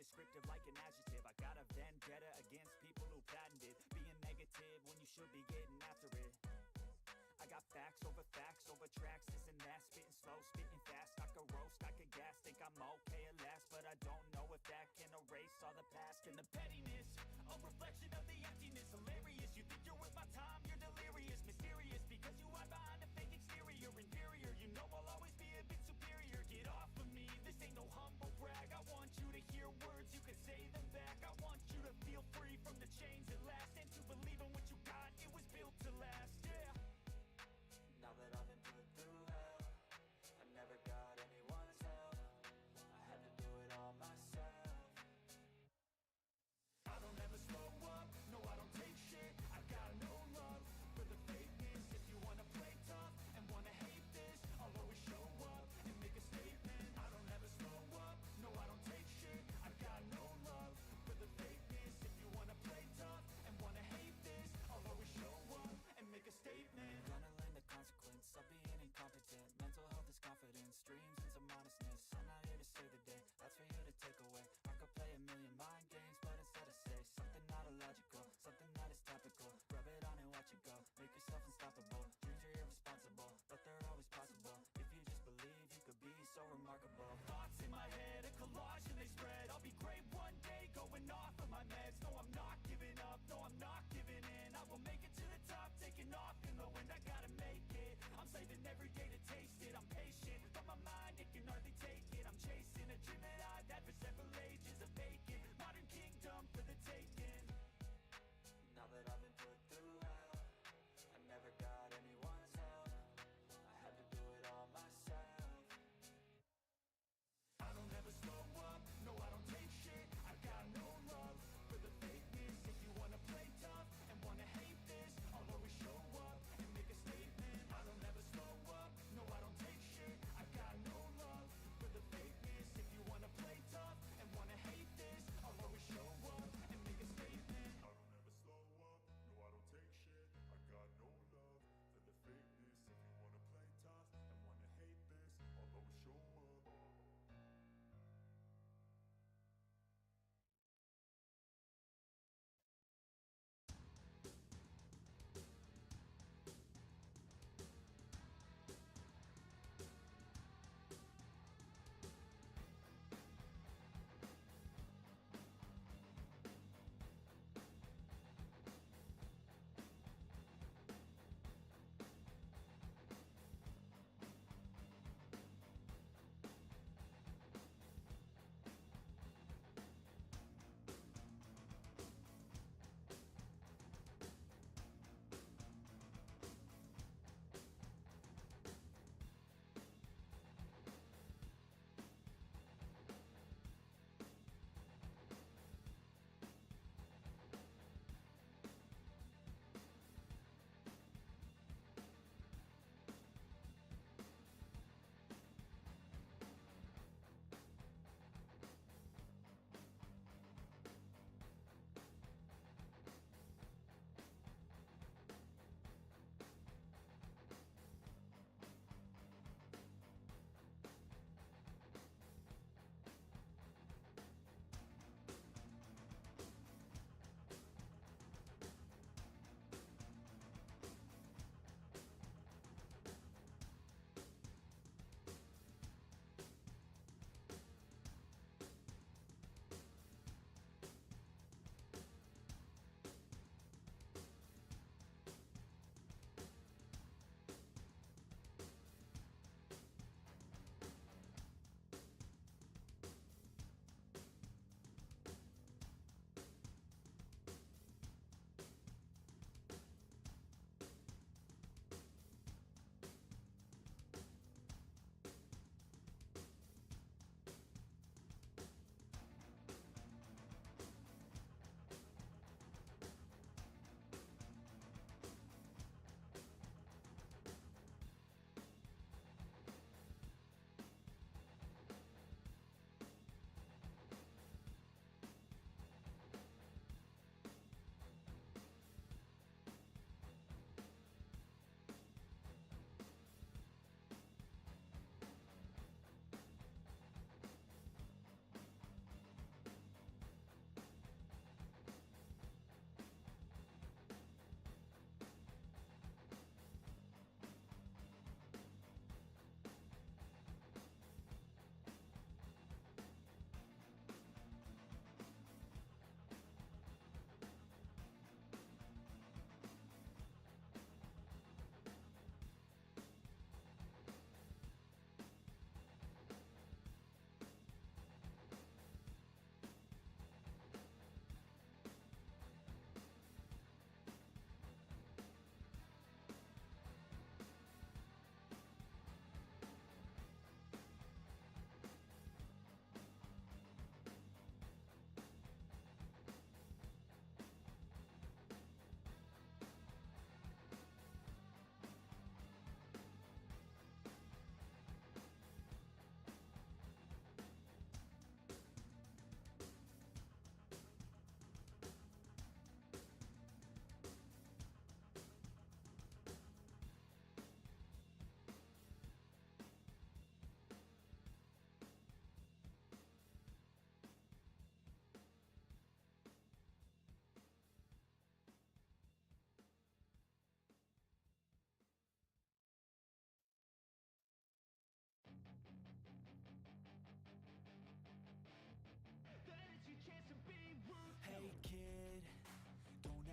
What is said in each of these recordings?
descriptive like an adjective. I got a vendetta against people who patented being negative when you should be getting after it. I got facts over tracks, this and that, spitting slow, spitting fast. I could roast, I could gas, think I'm okay at last, but I don't know if that can erase all the past. And the pettiness, a reflection of the emptiness. Hilarious, you think you're worth my time, you're delirious. Mysterious, because you hide behind a fake exterior. Inferior, you know I'll always be a bit superior. Get off of me, this ain't no humble brag. I want you to hear words, you can say them back. I want you to feel free from the chains that last, and to believe in what you got, it was built to last, yeah. Now that I've been put through hell, I never got anyone's help. I had to do it all myself. I don't ever slow up, no I don't take shit. I got no love for the fakeness. If you wanna play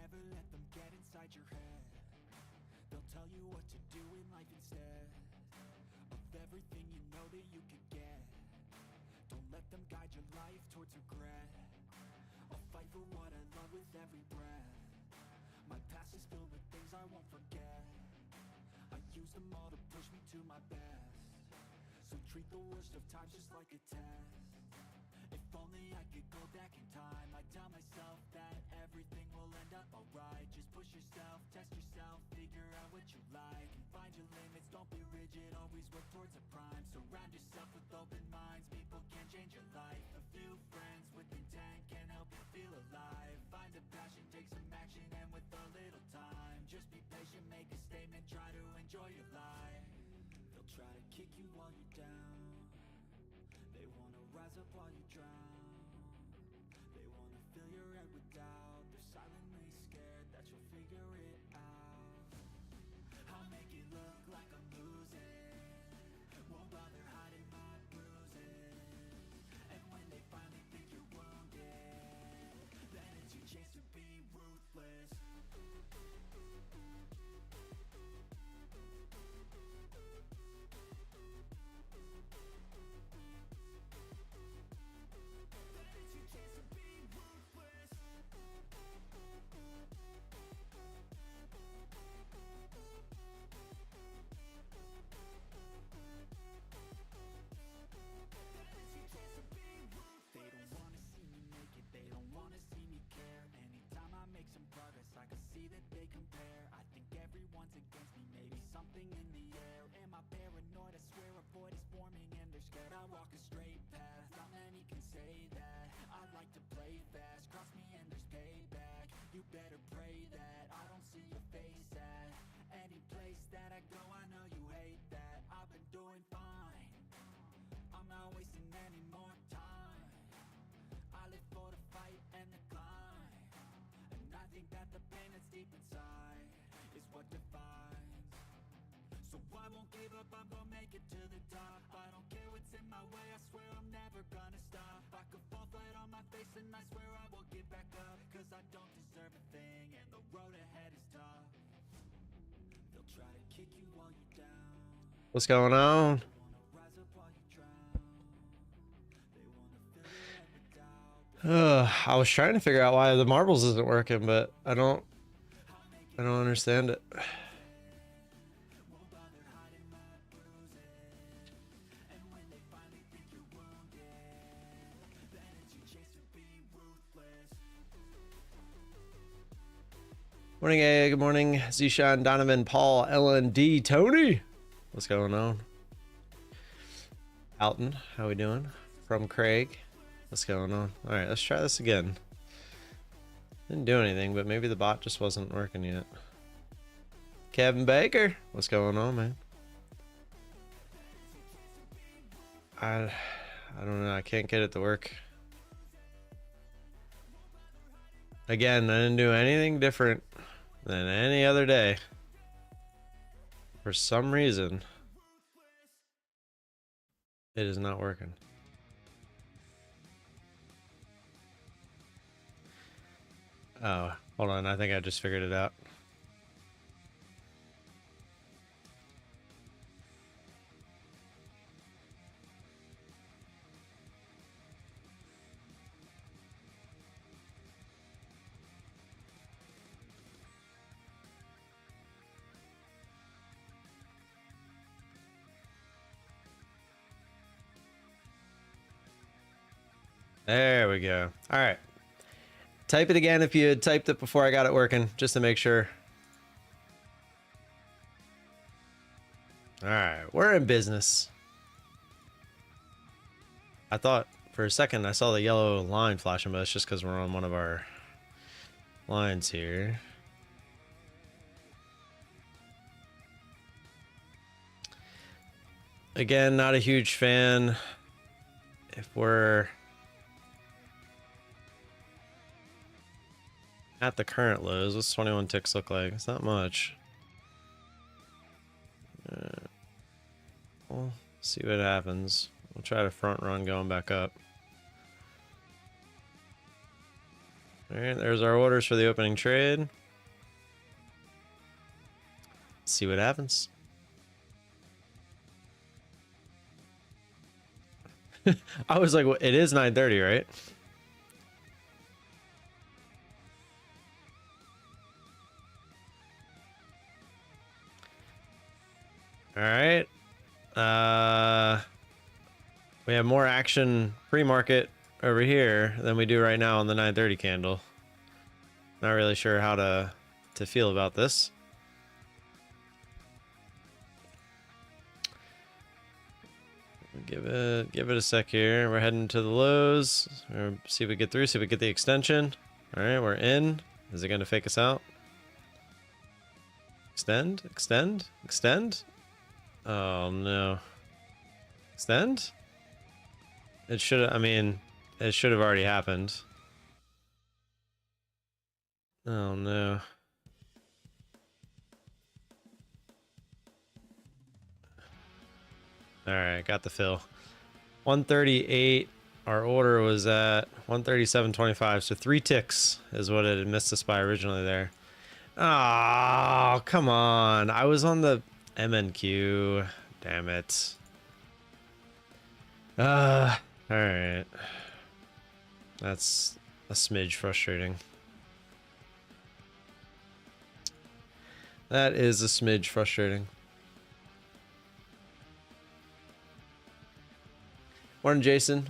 never let them get inside your head. They'll tell you what to do in life instead of everything you know that you could get. Don't let them guide your life towards regret. I'll fight for what I love with every breath. My past is filled with things I won't forget. I use them all to push me to my best. So treat the worst of times just like a test. If only I could go back in time, I'd tell myself that everything will end up alright. Just push yourself, test yourself, figure out what you like, and find your limits, don't be rigid, always work towards a prime. Surround yourself with open minds, people can change your life. A few friends with intent can help you feel alive. Find a passion, take some action, and with a little time, just be patient, make a statement, try to enjoy your life. They'll try to kick you while you're down. They wanna rise up while you drown. They wanna fill your head with doubt. They're silently scared that you'll figure it out. I'll make it look like I'm losing, won't bother hiding my bruises. And when they finally think you're wounded, then it's your chance to be ruthless. They compare, I think everyone's against me, maybe something in the air. Am I paranoid? I swear a void is forming and they're scared. I walk a straight path, not many can say that. I like to play fast, cross me and there's payback. You better pray that I don't see your face at any place that I go. I know you hate that. I've been doing fine, I'm not wasting any more time. I live for the fight and the climb, and I think that the pain that's deep inside is what defines. So I won't give up, I'm gonna make it to the top. I don't care what's in my way, I swear I'm never gonna stop. I could fall flat on my face and I swear I will get back up, cause I don't deserve a thing and the road ahead is tough. They'll try to kick you while you're down. What's going on? I was trying to figure out why the marbles isn't working, but I don't understand it. Morning, A. Good morning, Zishan, Donovan, Paul, Ellen, D, Tony. What's going on? Alton, how we doing? From Craig. What's going on? All right, let's try this again. Didn't do anything, but maybe the bot just wasn't working yet. Kevin Baker, what's going on, man? I don't know. I can't get it to work. Again, I didn't do anything different than any other day. For some reason, it is not working. Oh, hold on. I think I just figured it out. There we go. All right. Type it again if you had typed it before I got it working, just to make sure. All right, we're in business. I thought for a second I saw the yellow line flashing, but it's just because we're on one of our lines here. Again, not a huge fan. If we're at the current lows, what's 21 ticks look like? It's not much. We'll see what happens. We'll try to front run going back up. All right, there's our orders for the opening trade. See what happens. I was like, well, it is 9:30, right? All right. We have more action pre-market over here than we do right now on the 9:30 candle. Not really sure how to feel about this. Give it a sec here. We're heading to the lows. See if we get through. See if we get the extension. All right, we're in. Is it going to fake us out? Extend, extend, extend. Oh no. Extend? It should. I mean, it should have already happened. Oh no. All right, got the fill. 138. Our order was at 137.25, so 3 ticks is what it had missed us by originally there. Oh, come on. I was on the MNQ. Damn it. All right. That's a smidge frustrating. That is a smidge frustrating. Morning, Jason.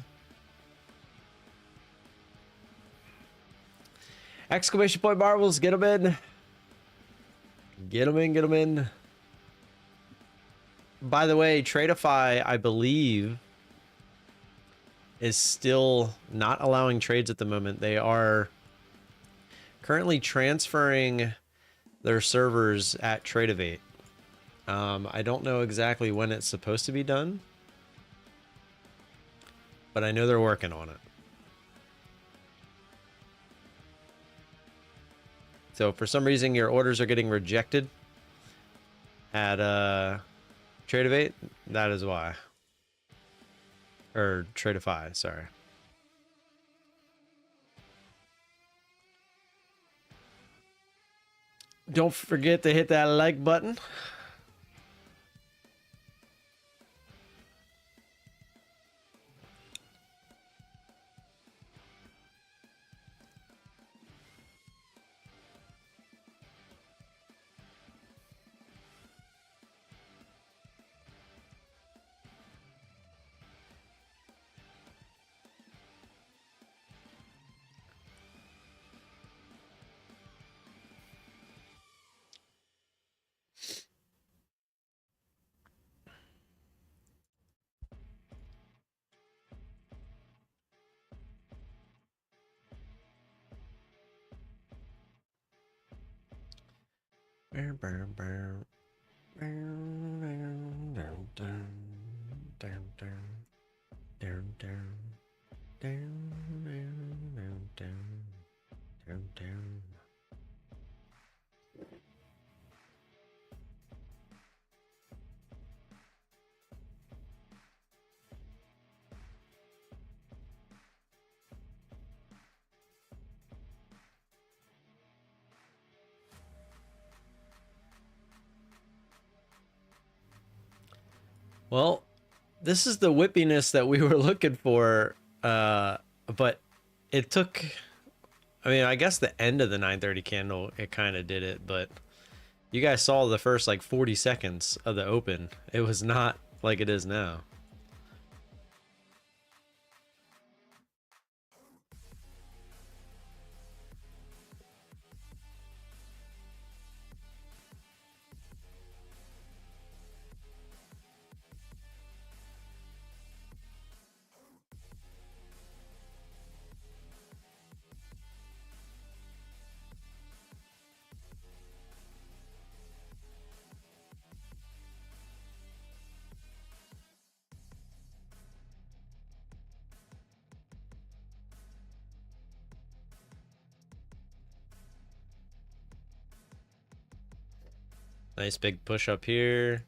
Exclamation point marbles, get them in. Get them in, get them in. By the way, Tradeify, I believe, is still not allowing trades at the moment. They are currently transferring their servers at Tradeify. I don't know exactly when it's supposed to be done, but I know they're working on it. So for some reason your orders are getting rejected at Tradeify, that is why. Or Tradeify, sorry. Don't forget to hit that like button. Well, this is the whippiness that we were looking for, but it took, I mean, I guess the end of the 9:30 candle, it kind of did it, but you guys saw the first like 40 seconds of the open. It was not like it is now. Nice big push up here.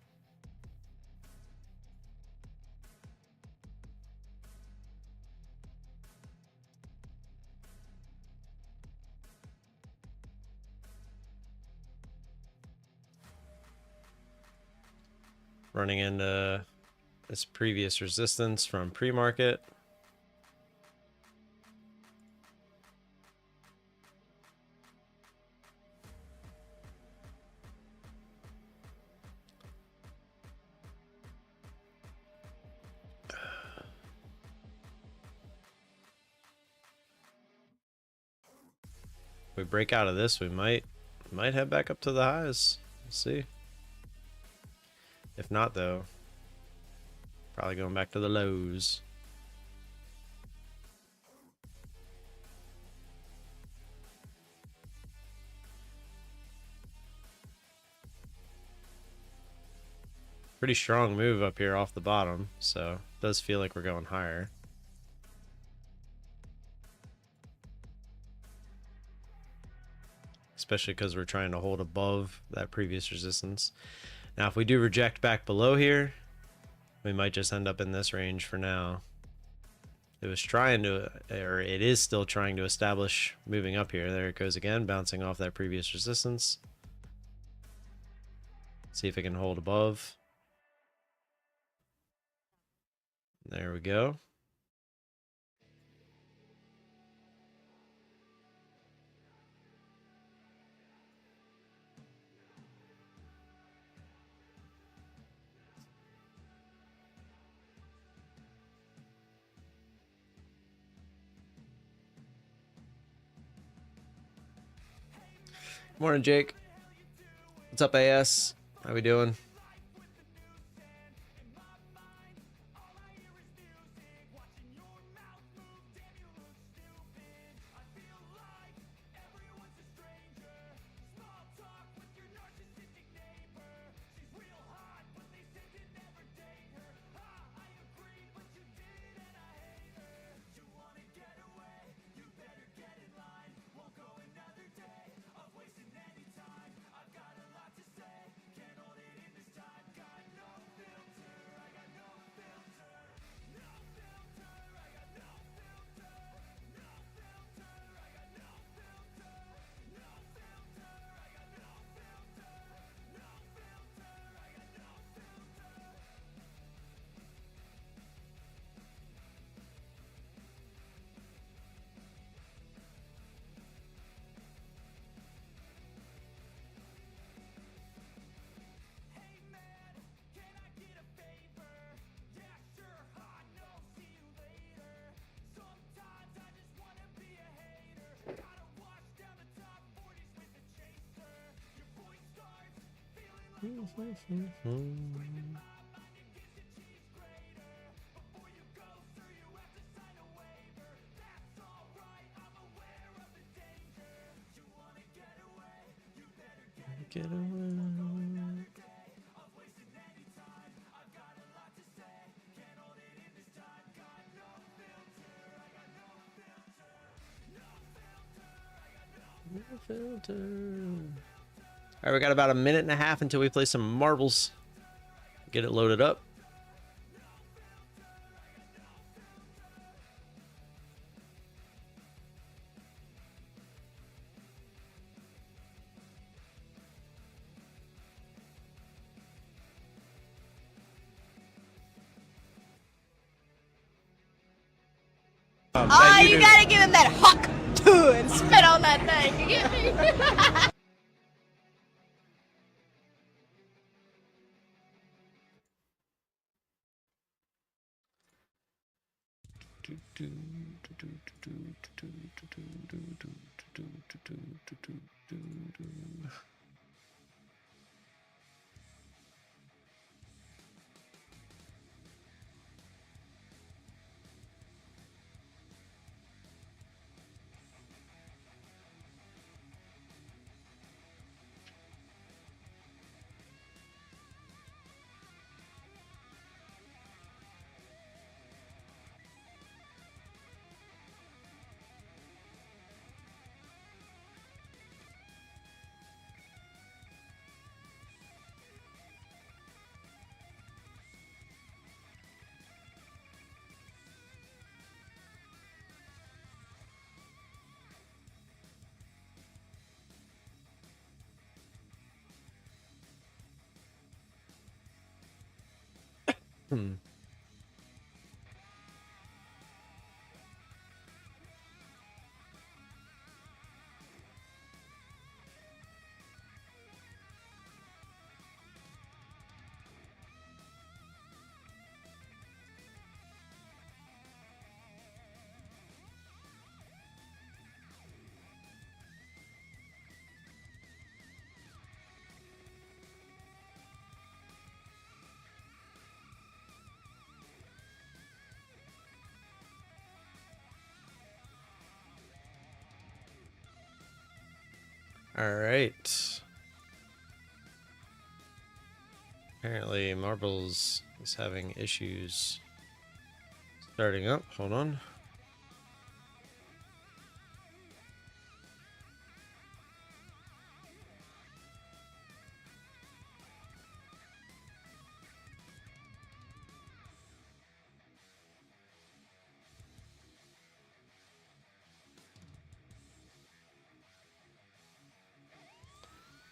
running into this previous resistance from pre-market. If we break out of this, we might head back up to the highs. We'll see. If not, though, probably going back to the lows. Pretty strong move up here off the bottom, so it does feel like we're going higher. Especially because we're trying to hold above that previous resistance. Now, if we do reject back below here, we might just end up in this range for now. It was trying to, or it is still trying to establish moving up here. There it goes again, bouncing off that previous resistance. See if it can hold above. There we go. Morning, Jake. What's up, AS? How we doing? Get away. No filter. All right, we got about a minute and a half until we play some marbles. Get it loaded up. Oh, you gotta give him that huck to and spit on that thing. You get me? All right. Apparently, Marbles is having issues starting up. Hold on.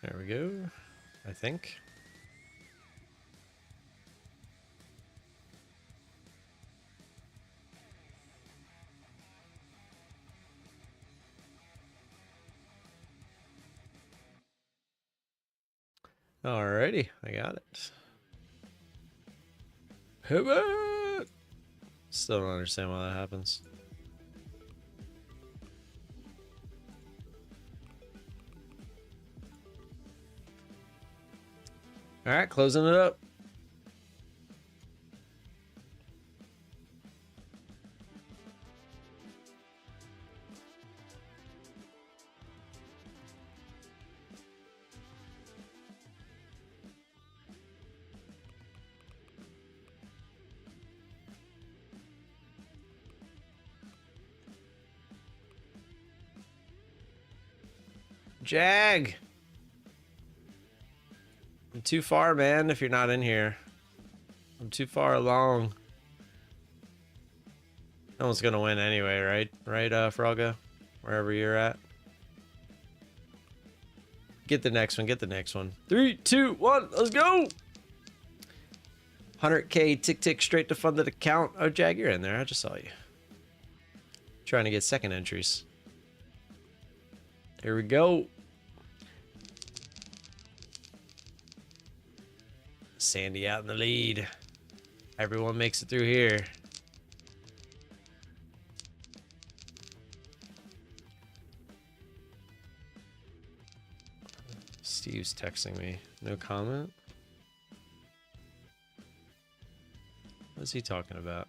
There we go, I think. Alrighty, I got it. Pivot! Still don't understand why that happens. Alright, closing it up. Jag! I'm too far, man, if you're not in here. I'm too far along. No one's gonna win anyway, right? Right, Frogga? Wherever you're at. Get the next one, get the next one. 3, 2, 1, let's go! 100K tick straight to funded account. Oh, Jag, you're in there. I just saw you. Trying to get second entries. Here we go. Sandy out in the lead. Everyone makes it through here. Steve's texting me. No comment? What's he talking about?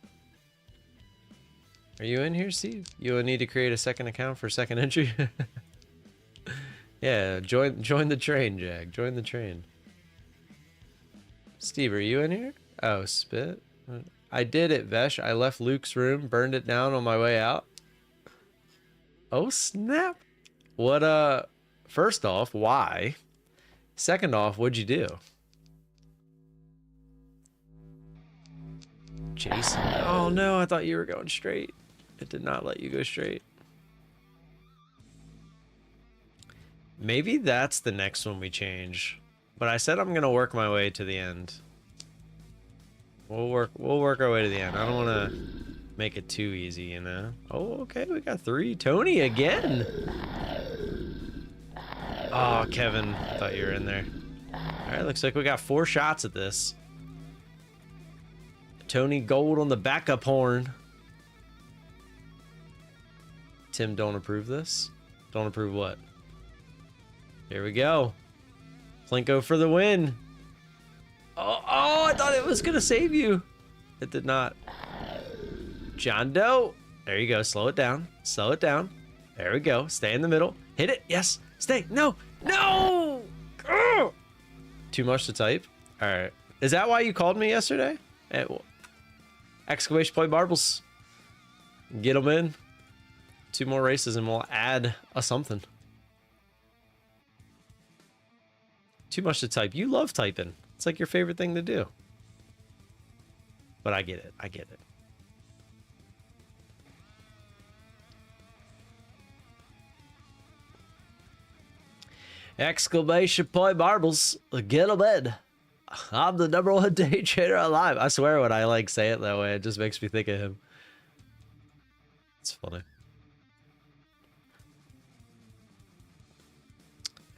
Are you in here, Steve? You will need to create a second account for second entry? Yeah, join the train, Jag. Join the train. Steve, are you in here? Oh, spit. I did it, Vesh. I left Luke's room, burned it down on my way out. Oh, snap. What, first off, why? Second off, what'd you do? Jason. Oh, no, I thought you were going straight. It did not let you go straight. Maybe that's the next one we change. But I said I'm gonna work my way to the end. We'll work our way to the end. I don't wanna make it too easy, you know? Oh, okay, we got 3. Tony again! Oh, Kevin, I thought you were in there. Alright, looks like we got 4 shots at this. Tony Gold on the backup horn. Tim, don't approve this? Don't approve what? Here we go. Plinko for the win. Oh, I thought it was going to save you. It did not. John Doe. There you go. Slow it down. Slow it down. There we go. Stay in the middle. Hit it. Yes. Stay. No. No. Ugh. Too much to type. All right. Is that why you called me yesterday? Exclamation point marbles. Get them in. 2 more races and we'll add a something. Too much to type. You love typing. It's like your favorite thing to do. But I get it. I get it. Exclamation point marbles. Get them in. I'm the #1 day trader alive. I swear when I like say it that way, it just makes me think of him. It's funny.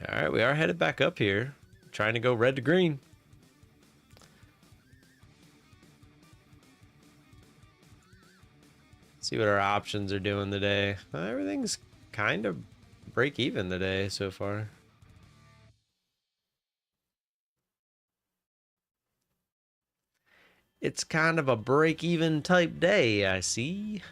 All right, we are headed back up here, trying to go red to green. See what our options are doing today. Everything's kind of break even today so far. It's kind of a break even type day, I see.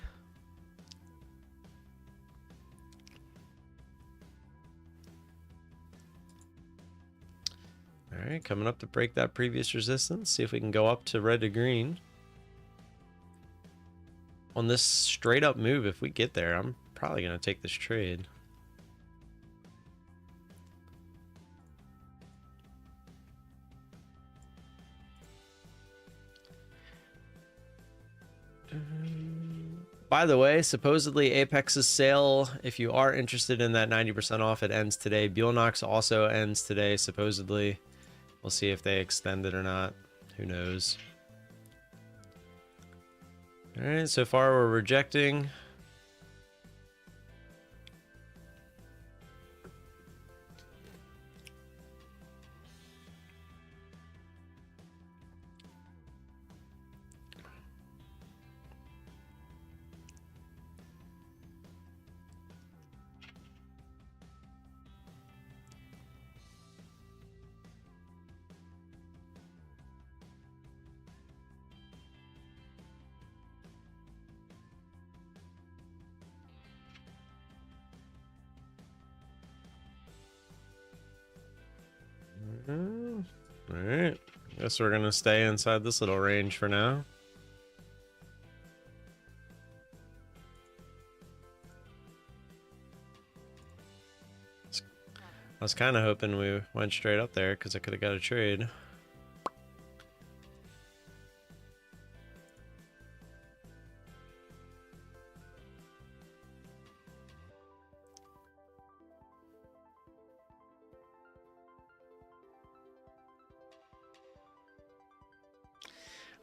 All right, coming up to break that previous resistance. See if we can go up to red to green. On this straight up move, if we get there, I'm probably going to take this trade. By the way, supposedly Apex's sale, if you are interested in that 90% off, it ends today. Bulenox also ends today, supposedly. We'll see if they extend it or not. Who knows? All right, so far we're rejecting. All right, guess we're gonna stay inside this little range for now. I was kind of hoping we went straight up there because I could have got a trade.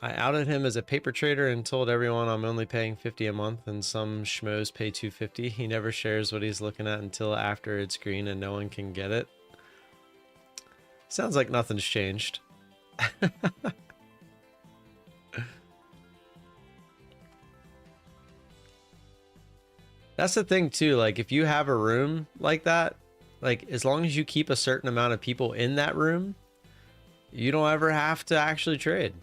I outed him as a paper trader and told everyone I'm only paying 50 a month and some schmoes pay 250. He never shares what he's looking at until after it's green and no one can get it. Sounds like nothing's changed. That's the thing too, like if you have a room like that, like as long as you keep a certain amount of people in that room, you don't ever have to actually trade.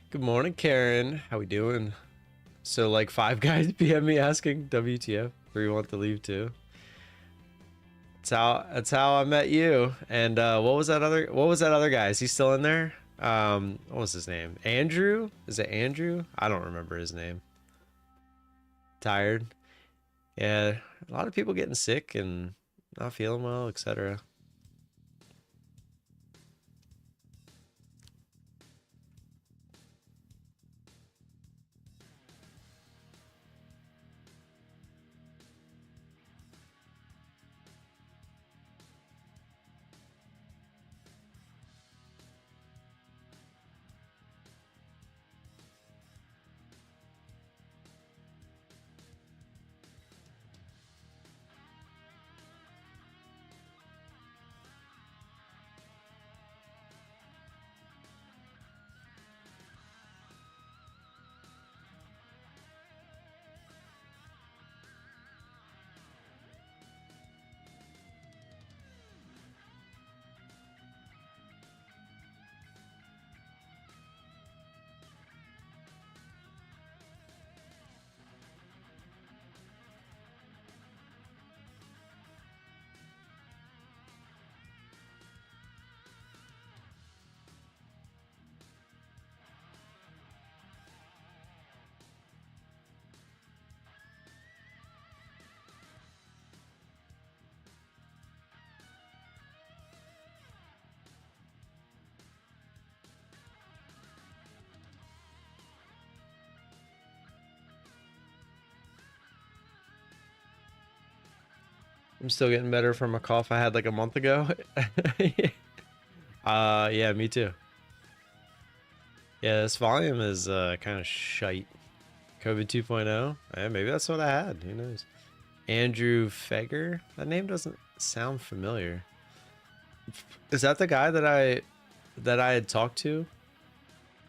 Good morning, Karen. How we doing? So like 5 guys PM me asking WTF, where you want to leave too. That's how I met you. And what was that other guy? Is he still in there? What was his name? Andrew? Is it Andrew? I don't remember his name. Tired. Yeah, a lot of people getting sick and not feeling well, etc. I'm still getting better from a cough I had like a month ago. Yeah, me too. Yeah, this volume is kind of shite. COVID 2.0? Yeah, maybe that's what I had. Who knows? Andrew Feger? That name doesn't sound familiar. Is that the guy that I had talked to?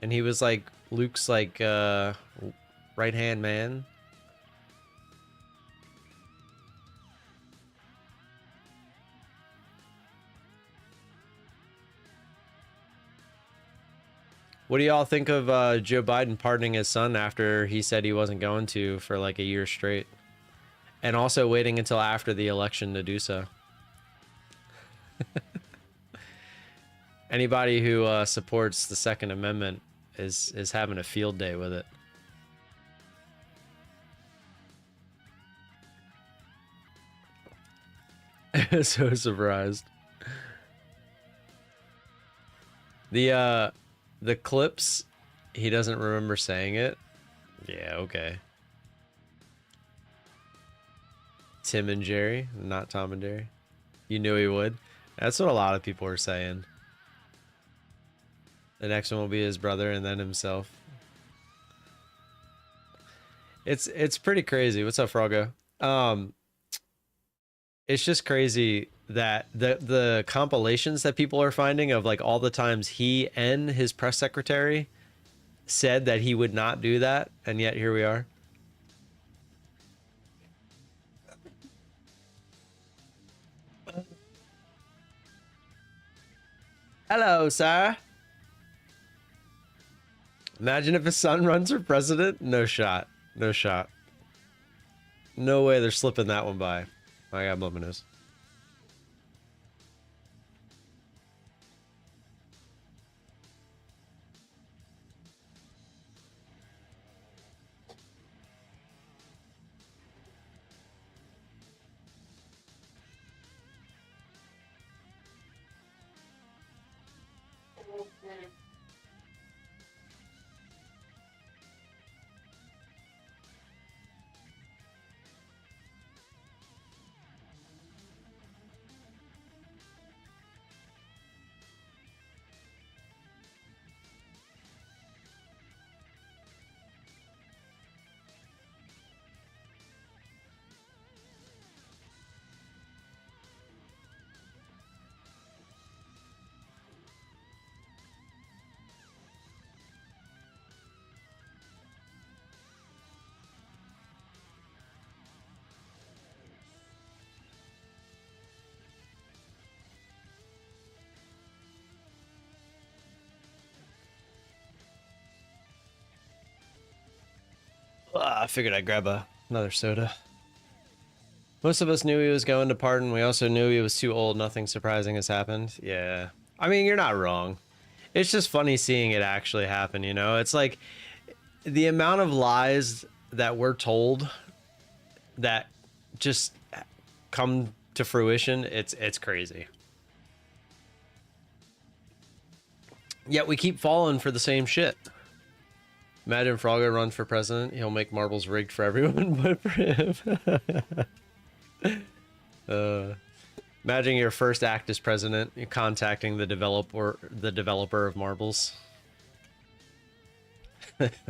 And he was like Luke's like right-hand man. What do y'all think of Joe Biden pardoning his son after he said he wasn't going to for like a year straight? And also waiting until after the election to do so. Anybody who supports the Second Amendment is having a field day with it. So surprised. The clips, he doesn't remember saying it. Yeah, okay. Tim and Jerry, not Tom and Jerry. You knew he would. That's what a lot of people are saying. The next one will be his brother and then himself. It's pretty crazy. What's up, Froggo? It's just crazy that the compilations that people are finding of like all the times he and his press secretary said that he would not do that, and yet here we are. Hello, sir. Imagine if his son runs for president. No shot. No shot. No way they're slipping that one by. My God, Luminous. I figured I'd grab another soda. Most of us knew he was going to pardon. We also knew he was too old. Nothing surprising has happened. Yeah. I mean, you're not wrong. It's just funny seeing it actually happen, you know? It's like the amount of lies that we're told that just come to fruition, it's crazy. Yet we keep falling for the same shit. Imagine Frogger runs for president. He'll make marbles rigged for everyone but for him. Imagine your first act as president, you're contacting the developer of marbles. That's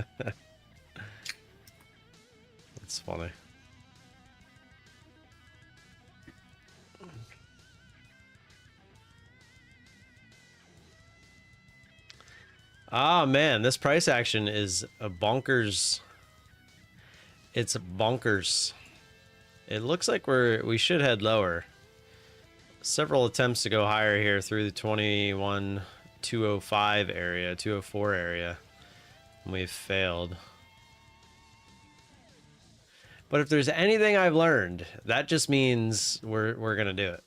funny. Ah, man, this price action is a bonkers. It's bonkers. It looks like we should head lower. Several attempts to go higher here through the 21,205 area, 204 area. And we've failed. But if there's anything I've learned, that just means we're gonna do it.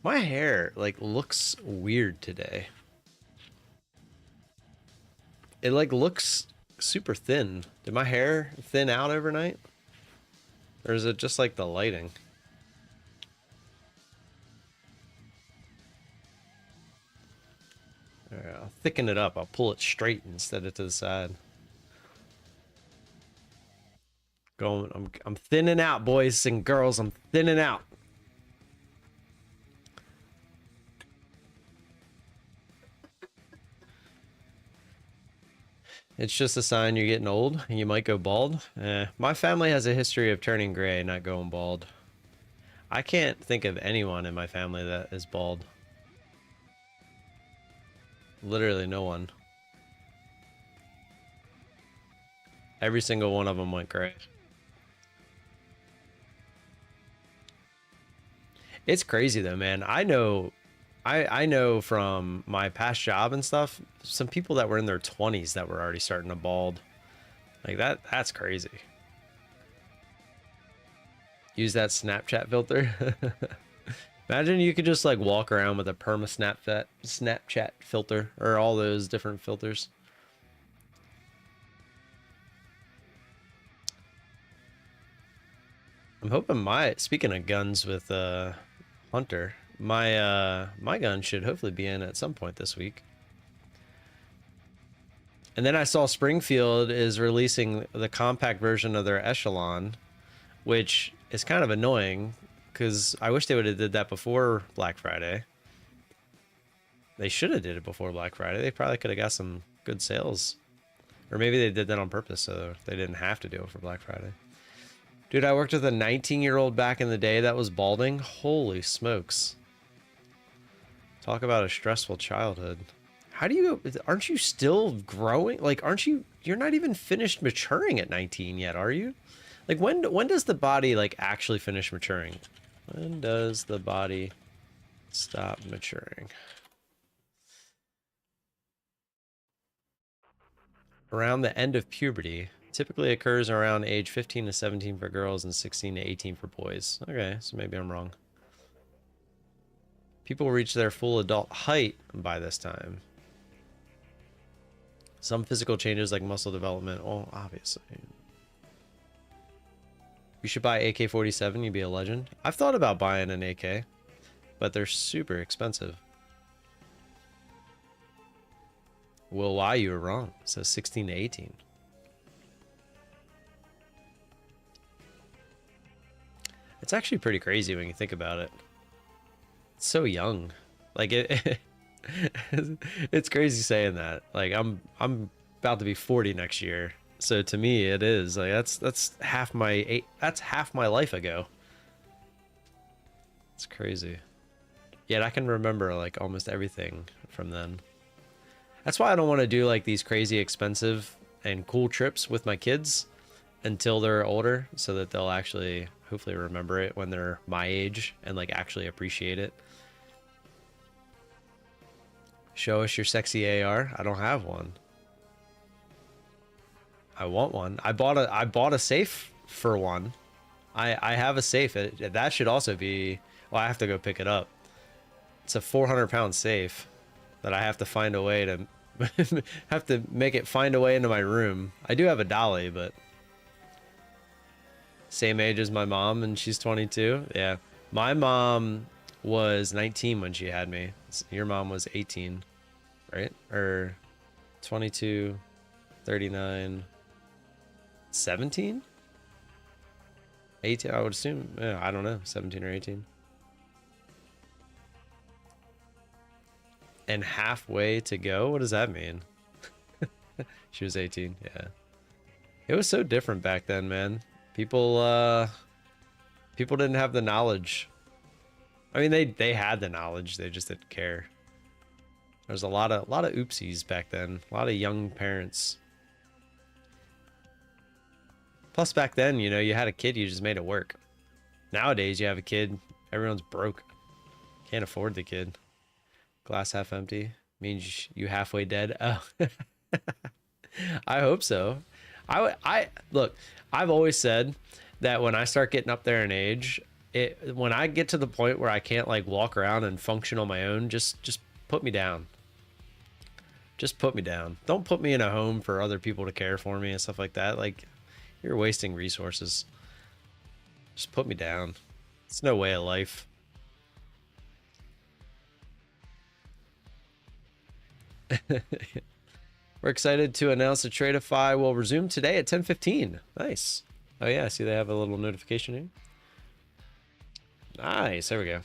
My hair like looks weird today. It like looks super thin. Did my hair thin out overnight? Or is it just like the lighting? All right, I'll thicken it up. I'll pull it straight instead of to the side. I'm thinning out, boys and girls. I'm thinning out. It's just a sign you're getting old and you might go bald. My family has a history of turning gray, not going bald. I can't think of anyone in my family that is bald. Literally no one. Every single one of them went gray. It's crazy though, man. I know from my past job and stuff, some people that were in their 20s that were already starting to bald. Like that's crazy. Use that Snapchat filter. Imagine you could just like walk around with a perma Snapchat filter or all those different filters. I'm hoping speaking of guns with Hunter, my gun should hopefully be in at some point this week. And then I saw Springfield is releasing the compact version of their Echelon, which is kind of annoying because I wish they would have did that before Black Friday. They should have did it before Black Friday. They probably could have got some good sales. Or maybe they did that on purpose so they didn't have to do it for Black Friday. Dude, I worked with a 19-year-old back in the day that was balding. Holy smokes. Talk about a stressful childhood. How do you, aren't you still growing? Like, you're not even finished maturing at 19 yet, are you? Like, when does the body, like, actually finish maturing? When does the body stop maturing? Around the end of puberty. Typically occurs around age 15 to 17 for girls and 16 to 18 for boys. Okay, so maybe I'm wrong. People reach their full adult height by this time. Some physical changes like muscle development. Well, obviously. You should buy AK-47. You'd be a legend. I've thought about buying an AK, but they're super expensive. Well, why? You were wrong. It says 16 to 18. It's actually pretty crazy when you think about it. It's so young. Like it's crazy saying that. Like I'm about to be 40 next year. So to me it is like that's half my life ago. It's crazy. Yet I can remember like almost everything from then. That's why I don't want to do like these crazy expensive and cool trips with my kids until they're older so that they'll actually hopefully remember it when they're my age and like actually appreciate it. Show us your sexy AR. I don't have one. I want one. I bought a safe for one. I have a safe. That should also be, well, I have to go pick it up. It's a 400-pound safe that I have to find a way to have to make it find a way into my room. I do have a dolly, but same age as my mom, and she's 22. Yeah, my mom was 19 when she had me. Your mom was 18, right? Or 22, 39, 17, 18. I would assume. Yeah, I don't know, 17 or 18. And halfway to go. What does that mean? She was 18. Yeah, it was so different back then, man. People didn't have the knowledge. I mean, they had the knowledge, they just didn't care. There's a lot of oopsies back then. A lot of young parents. Plus back then, you know, you had a kid, you just made it work. Nowadays, you have a kid, everyone's broke. Can't afford the kid. Glass half empty means you halfway dead. Oh, I hope so. I look. I've always said that when I start getting up there in age, when I get to the point where I can't like walk around and function on my own, just put me down. Just put me down. Don't put me in a home for other people to care for me and stuff like that. Like, you're wasting resources. Just put me down. It's no way of life. We're excited to announce that Tradeify will resume today at 10:15. Nice. Oh yeah, I see they have a little notification here. Nice, there we go.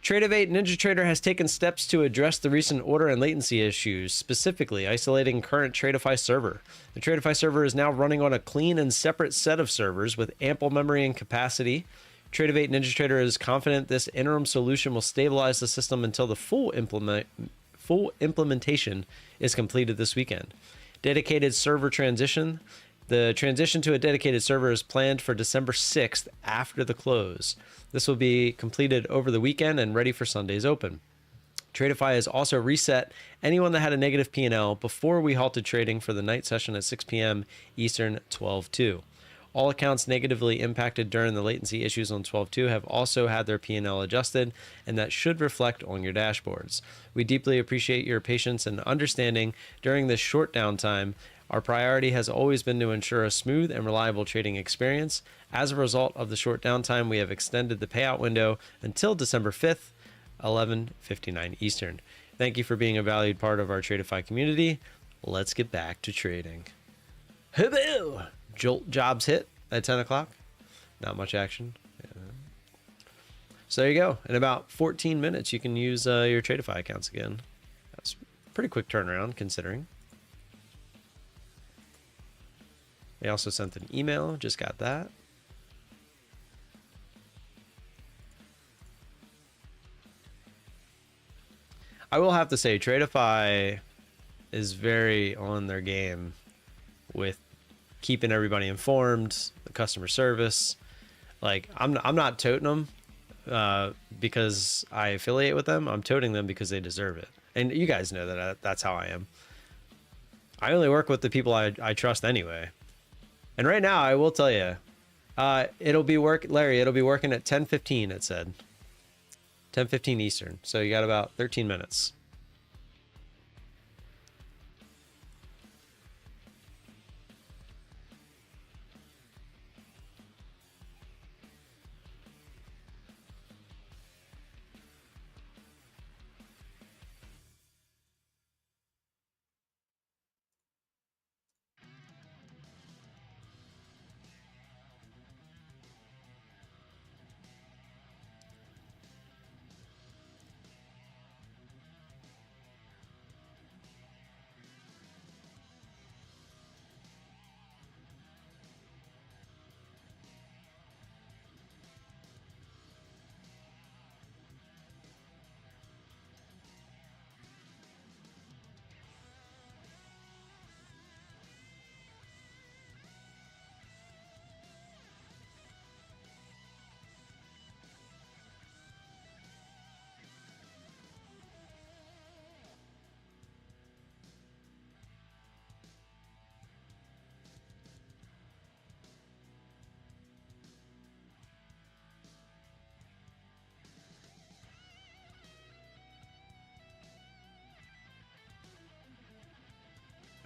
Tradeify NinjaTrader has taken steps to address the recent order and latency issues, specifically isolating current Tradeify server. The Tradeify server is now running on a clean and separate set of servers with ample memory and capacity. Tradeify NinjaTrader is confident this interim solution will stabilize the system until the full implementation is completed this weekend. Dedicated server transition. The transition to a dedicated server is planned for December 6th after the close. This will be completed over the weekend and ready for Sunday's open. Tradeify has also reset anyone that had a negative P&L before we halted trading for the night session at 6 p.m. Eastern 12/2. All accounts negatively impacted during the latency issues on 12/2 have also had their P&L adjusted, and that should reflect on your dashboards. We deeply appreciate your patience and understanding during this short downtime. Our priority has always been to ensure a smooth and reliable trading experience. As a result of the short downtime, we have extended the payout window until December 5th, 11:59 Eastern. Thank you for being a valued part of our Tradeify community. Let's get back to trading. Hello! Jolt jobs hit at 10 o'clock. Not much action. Yeah. So there you go. In about 14 minutes, you can use your Tradeify accounts again. That's a pretty quick turnaround considering. They also sent an email. Just got that. I will have to say, Tradeify is very on their game with keeping everybody informed, the customer service. Like, I'm not toting them because I affiliate with them. I'm toting them because they deserve it. And you guys know that that's how I am. I only work with the people I trust anyway. And right now, I will tell you, it'll be working at 10:15, it said. 10:15 Eastern. So you got about 13 minutes.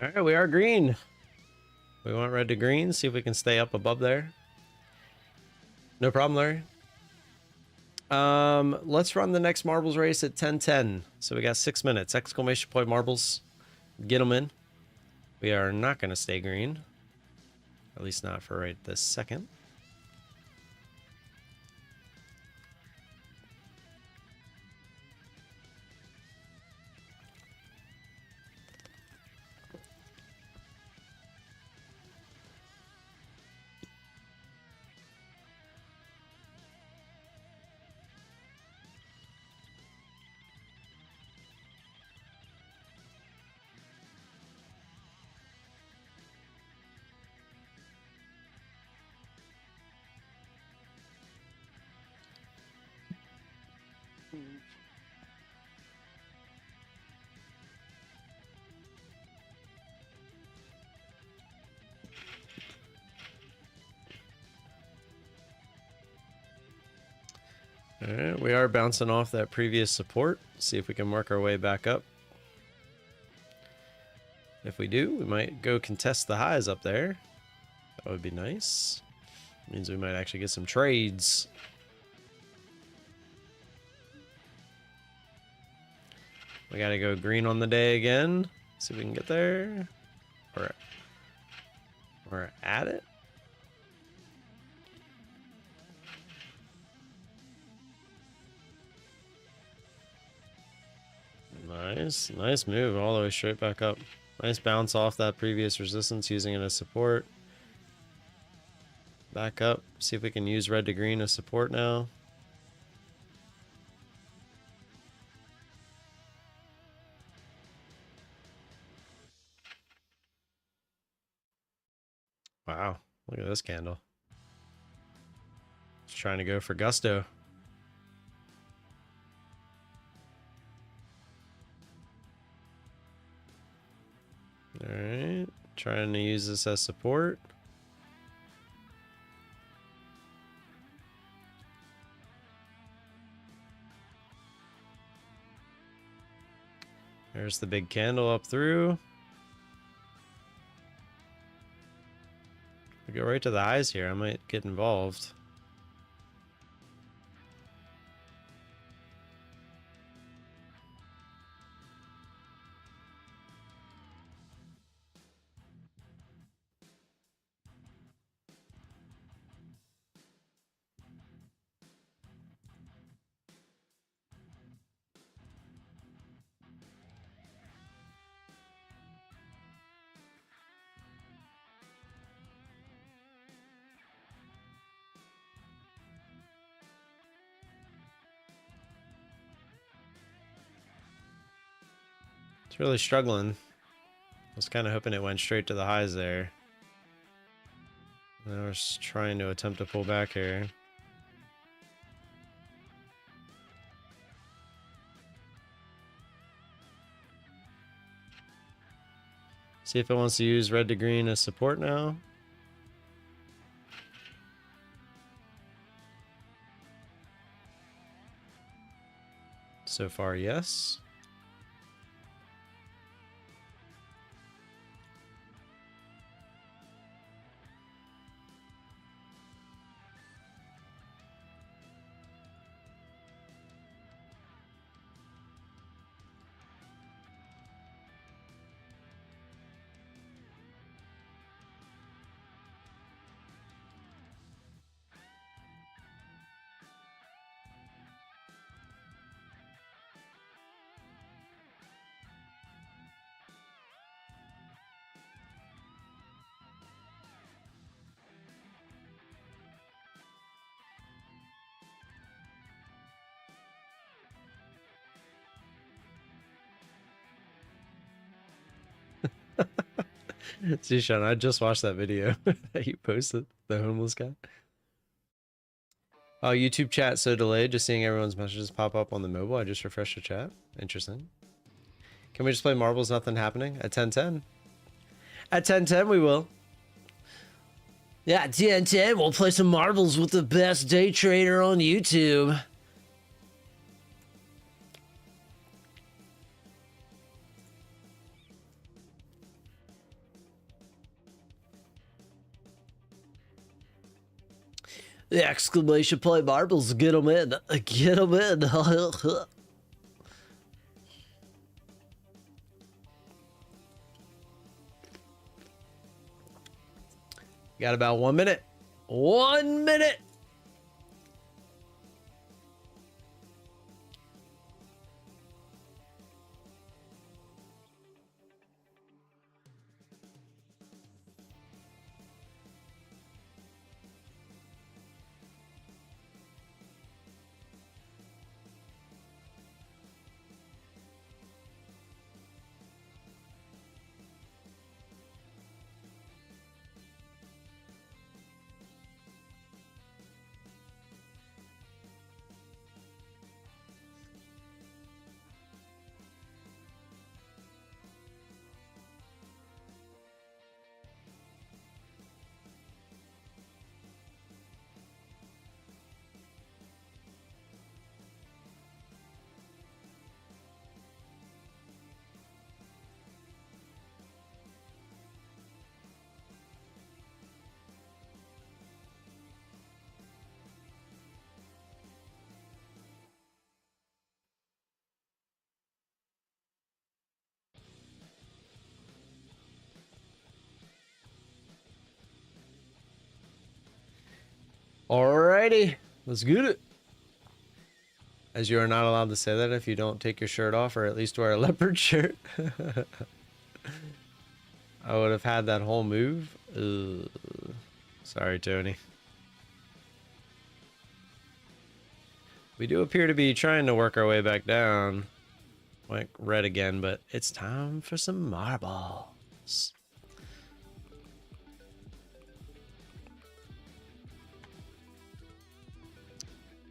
All right, we are green. We went red to green. See if we can stay up above there. No problem, Larry. Let's run the next marbles race at 10:10. So we got 6 minutes. Exclamation point marbles. Get them in. We are not going to stay green. At least not for right this second. All right, we are bouncing off that previous support. See if we can work our way back up. If we do, we might go contest the highs up there. That would be nice. Means we might actually get some trades. We got to go green on the day again. See if we can get there. We're at it. Nice move all the way straight back up. Nice bounce off that previous resistance, using it as support. Back up, see if we can use red to green as support now. Wow, look at this candle. Just trying to go for gusto. Alright, trying to use this as support. There's the big candle up through. We go right to the highs here. I might get involved. It's really struggling. I was kind of hoping it went straight to the highs there. Now we're just trying to attempt to pull back here. See if it wants to use red to green as support now. So far, yes. See, Sean, I just watched that video that you posted, the homeless guy. Oh, YouTube chat so delayed, just seeing everyone's messages pop up on the mobile. I just refreshed the chat. Interesting. Can we just play marbles, nothing happening? At 10:10? At 10:10 we will. Yeah, at 10:10 we'll play some marbles with the best day trader on YouTube. The exclamation point marbles, get them in, get them in. Got about 1 minute. 1 minute. Alrighty, let's get it. As you are not allowed to say that if you don't take your shirt off or at least wear a leopard shirt. I would have had that whole move. Ugh. Sorry, Tony. We do appear to be trying to work our way back down. Went red again, but it's time for some marbles.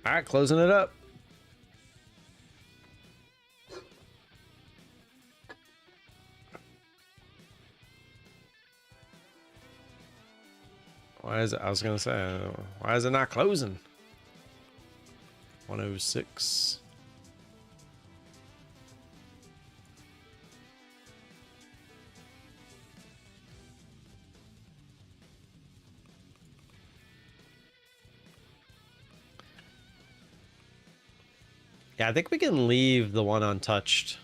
All right, closing it up. Why is it? I was gonna say, why is it not closing? 106. Yeah, I think we can leave the one untouched.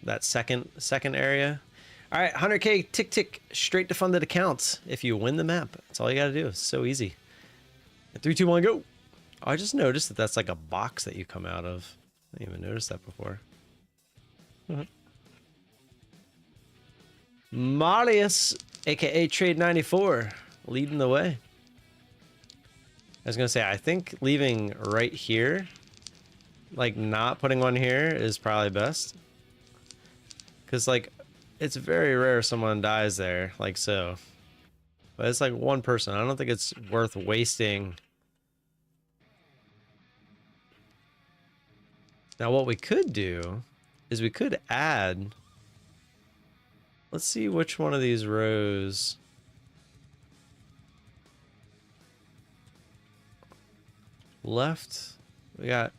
That second area. All right, 100K tick tick straight to funded accounts. If you win the map, that's all you got to do. It's so easy. 3, 2, 1, go. Oh, I just noticed that that's like a box that you come out of. I didn't even notice that before. Marius, aka Trade 94, leading the way. I was gonna say, I think leaving right here, like not putting one here, is probably best. Cause like, it's very rare someone dies there, like so. But it's like one person. I don't think it's worth wasting. Now what we could do is we could add, let's see which one of these rows. Left, we got,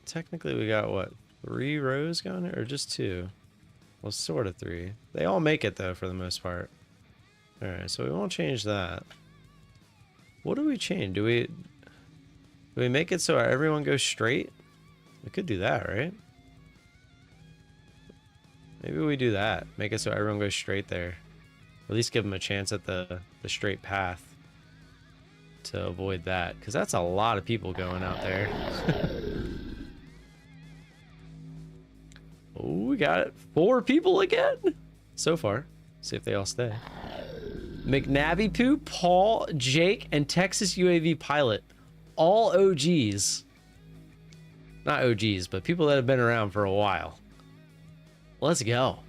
technically we got what, 3 rows going there, or just 2? Well, sort of 3. They all make it though for the most part. All right, so we won't change that. What do we change? Do we make it so everyone goes straight? We could do that, right? Maybe we do that. Make it so everyone goes straight there. At least give them a chance at the straight path to avoid that, because that's a lot of people going out there. Oh, we got it. 4 people again so far. See if they all stay. McNabby Poo, Paul, Jake, and Texas UAV Pilot. All OGs. Not OGs, but people that have been around for a while. Let's go.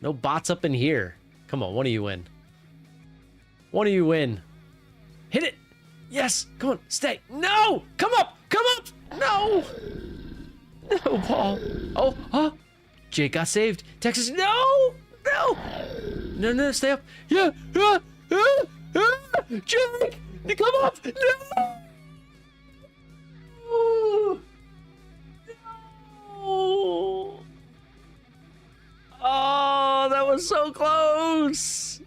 No bots up in here. Come on, one of you win. One of you win. Hit it. Yes. Come on, stay. No. Come up. Come up. No. No, Paul. Oh, huh. Jake got saved. Texas. No. No. No, no, stay up. Yeah. Jake. Come up. No. No. Oh, that was so close.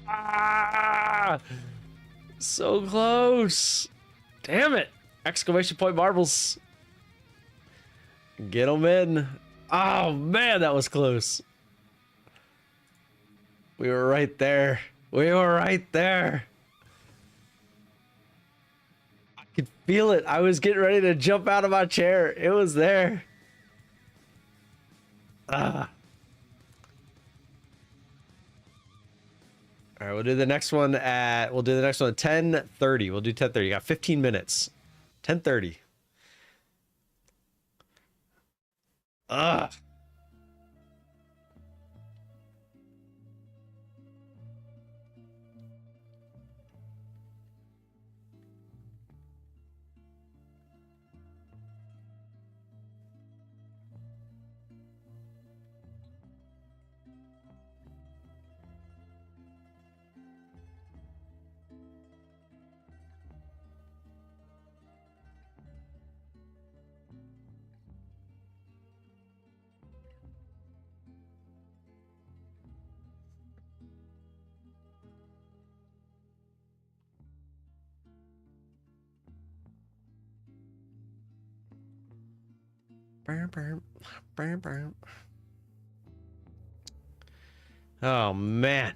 Ah. So close. Damn it. Exclamation point marbles. Get them in. Oh, man, that was close. We were right there. We were right there. I could feel it. I was getting ready to jump out of my chair. It was there. Ah. All right, we'll do the next one at 10:30. We'll do 10:30. You got 15 minutes. 10:30. Ah. Oh, man.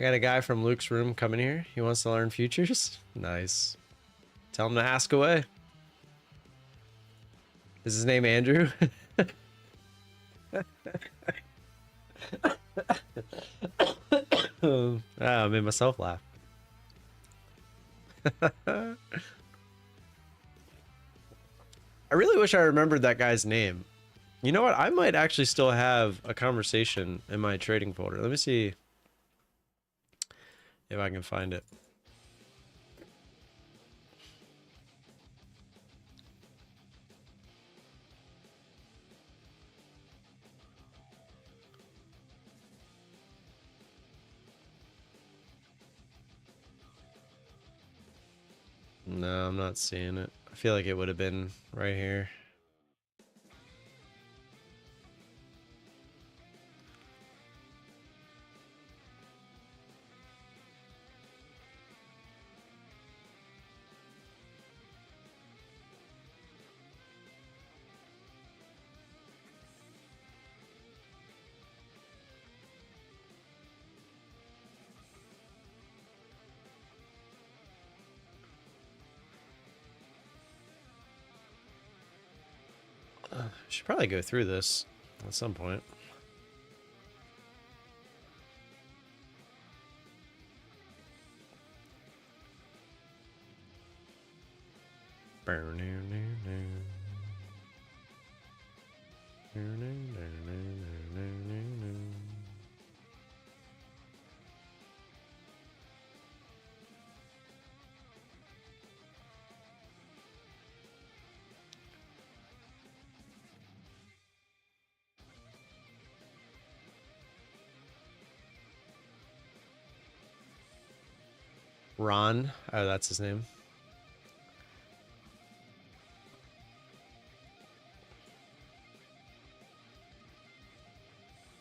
I got a guy from Luke's room coming here. He wants to learn futures. Nice. Tell him to ask away. Is his name Andrew? I made myself laugh. I really wish I remembered that guy's name. You know what? I might actually still have a conversation in my trading folder. Let me see if I can find it. No, I'm not seeing it. I feel like it would have been right here. Should probably go through this at some point. Ron. Oh, that's his name.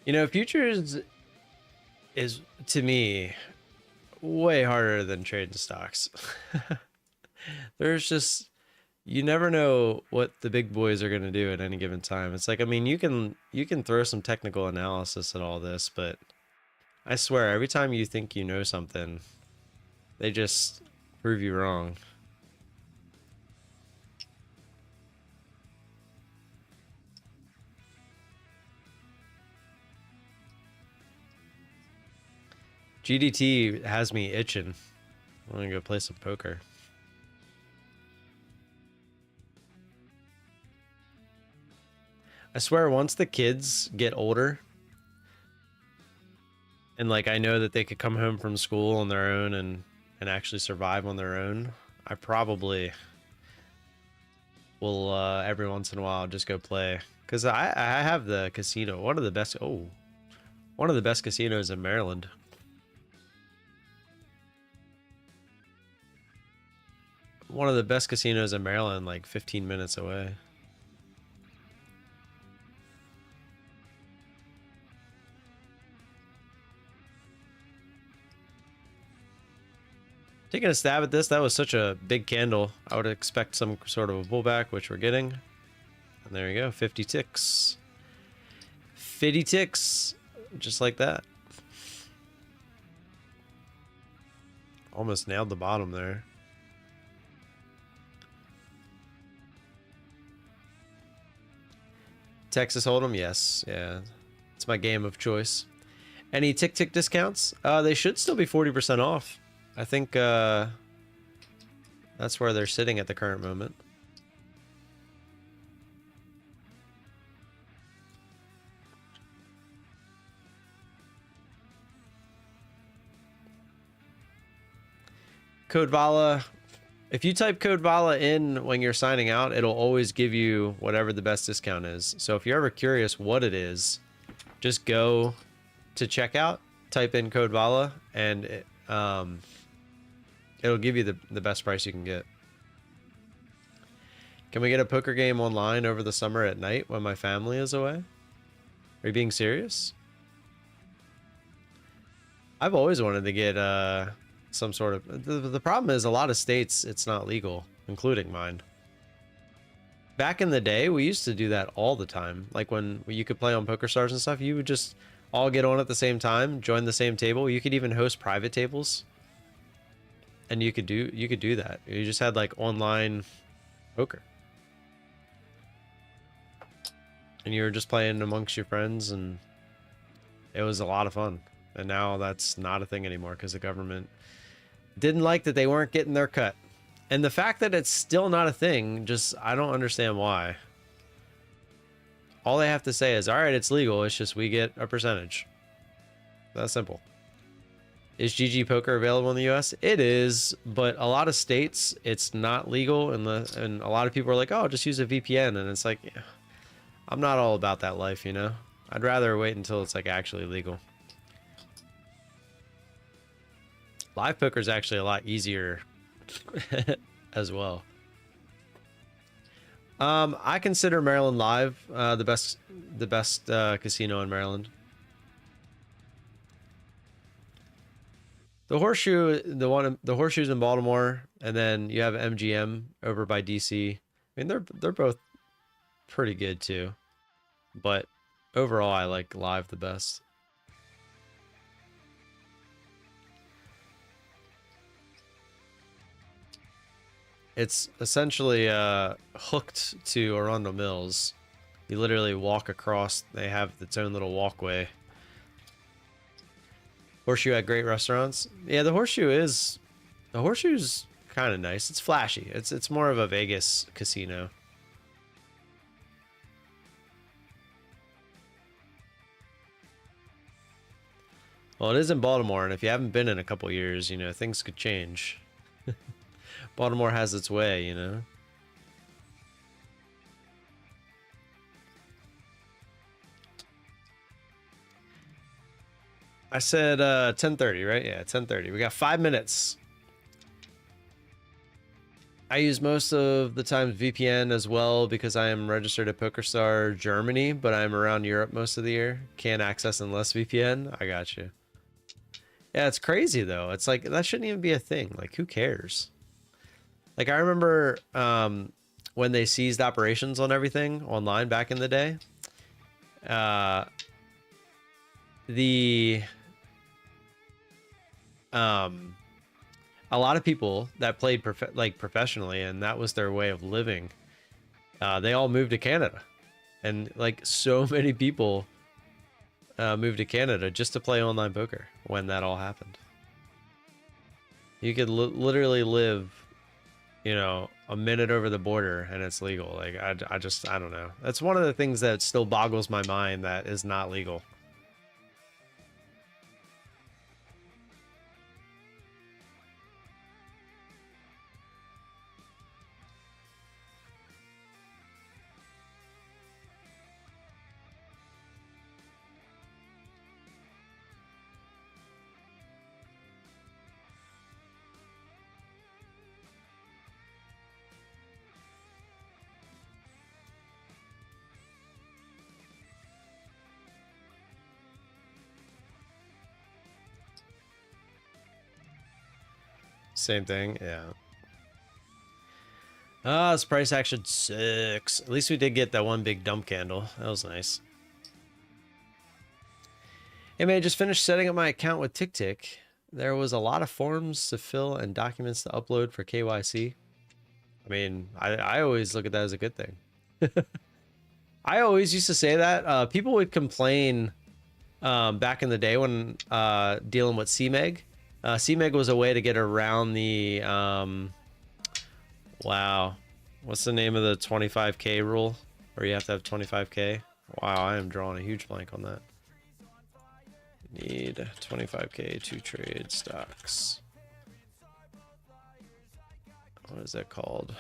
You know, futures is, to me, way harder than trading stocks. There's just, you never know what the big boys are going to do at any given time. It's like, I mean, you can throw some technical analysis at all this, but I swear, every time you think you know something, they just prove you wrong. GDT has me itching. I'm gonna go play some poker. I swear, once the kids get older, and like I know that they could come home from school on their own and actually survive on their own, I probably will every once in a while just go play. Because I have the casino, one of the best casinos in Maryland. One of the best casinos in Maryland, like 15 minutes away. Taking a stab at this, that was such a big candle. I would expect some sort of a pullback, which we're getting. And there you go, 50 ticks. 50 ticks, just like that. Almost nailed the bottom there. Texas Hold'em, yes, yeah. It's my game of choice. Any tick discounts? They should still be 40% off. I think that's where they're sitting at the current moment. Code VALA. If you type code VALA in when you're signing out, it'll always give you whatever the best discount is. So if you're ever curious what it is, just go to checkout, type in code VALA, and it'll give you the best price you can get. Can we get a poker game online over the summer at night when my family is away? Are you being serious? I've always wanted to get some sort of... The problem is a lot of states, it's not legal, including mine. Back in the day, we used to do that all the time. Like when you could play on PokerStars and stuff, you would just all get on at the same time, join the same table. You could even host private tables, and you could do that. You just had like online poker, and you were just playing amongst your friends, and it was a lot of fun. And now that's not a thing anymore because the government didn't like that they weren't getting their cut. And the fact that it's still not a thing, just, I don't understand why. All they have to say is, all right, it's legal. It's just we get a percentage. That's simple. Is GG Poker available in the US? It is, but a lot of states, it's not legal. And a lot of people are like, oh, just use a VPN. And it's like, yeah, I'm not all about that life, you know? I'd rather wait until it's like actually legal. Live poker is actually a lot easier as well. I consider Maryland Live the best casino in Maryland. The Horseshoe, the Horseshoe's in Baltimore, and then you have MGM over by DC. I mean, they're both pretty good too, but overall, I like Live the best. It's essentially hooked to Arundel Mills. You literally walk across. They have its own little walkway. Horseshoe had great restaurants. Yeah, the Horseshoe's kind of nice. It's flashy. It's more of a Vegas casino. Well, it is in Baltimore, and if you haven't been in a couple years, you know, things could change. Baltimore has its way, you know. I said 10:30, right? Yeah, 10:30. We got 5 minutes. I use most of the time VPN as well because I am registered at PokerStar Germany, but I'm around Europe most of the year. Can't access unless VPN. I got you. Yeah, it's crazy though. It's like that shouldn't even be a thing. Like, who cares? Like, I remember when they seized operations on everything online back in the day. A lot of people that played professionally, and that was their way of living, they all moved to Canada, and like so many people moved to Canada just to play online poker when that all happened. You could literally live, you know, a minute over the border and it's legal. Like, I don't know. That's one of the things that still boggles my mind that is not legal. Same thing, yeah. This price action sucks. At least we did get that one big dump candle. That was nice. Hey man, just finished setting up my account with TickTick. There was a lot of forms to fill and documents to upload for KYC. I mean, I always look at that as a good thing. I always used to say that. People would complain back in the day when dealing with CMEG. CMEG was a way to get around the wow, what's the name of the 25k rule, where you have to have 25k? Wow, I am drawing a huge blank on that. Need 25k to trade stocks. What is that called?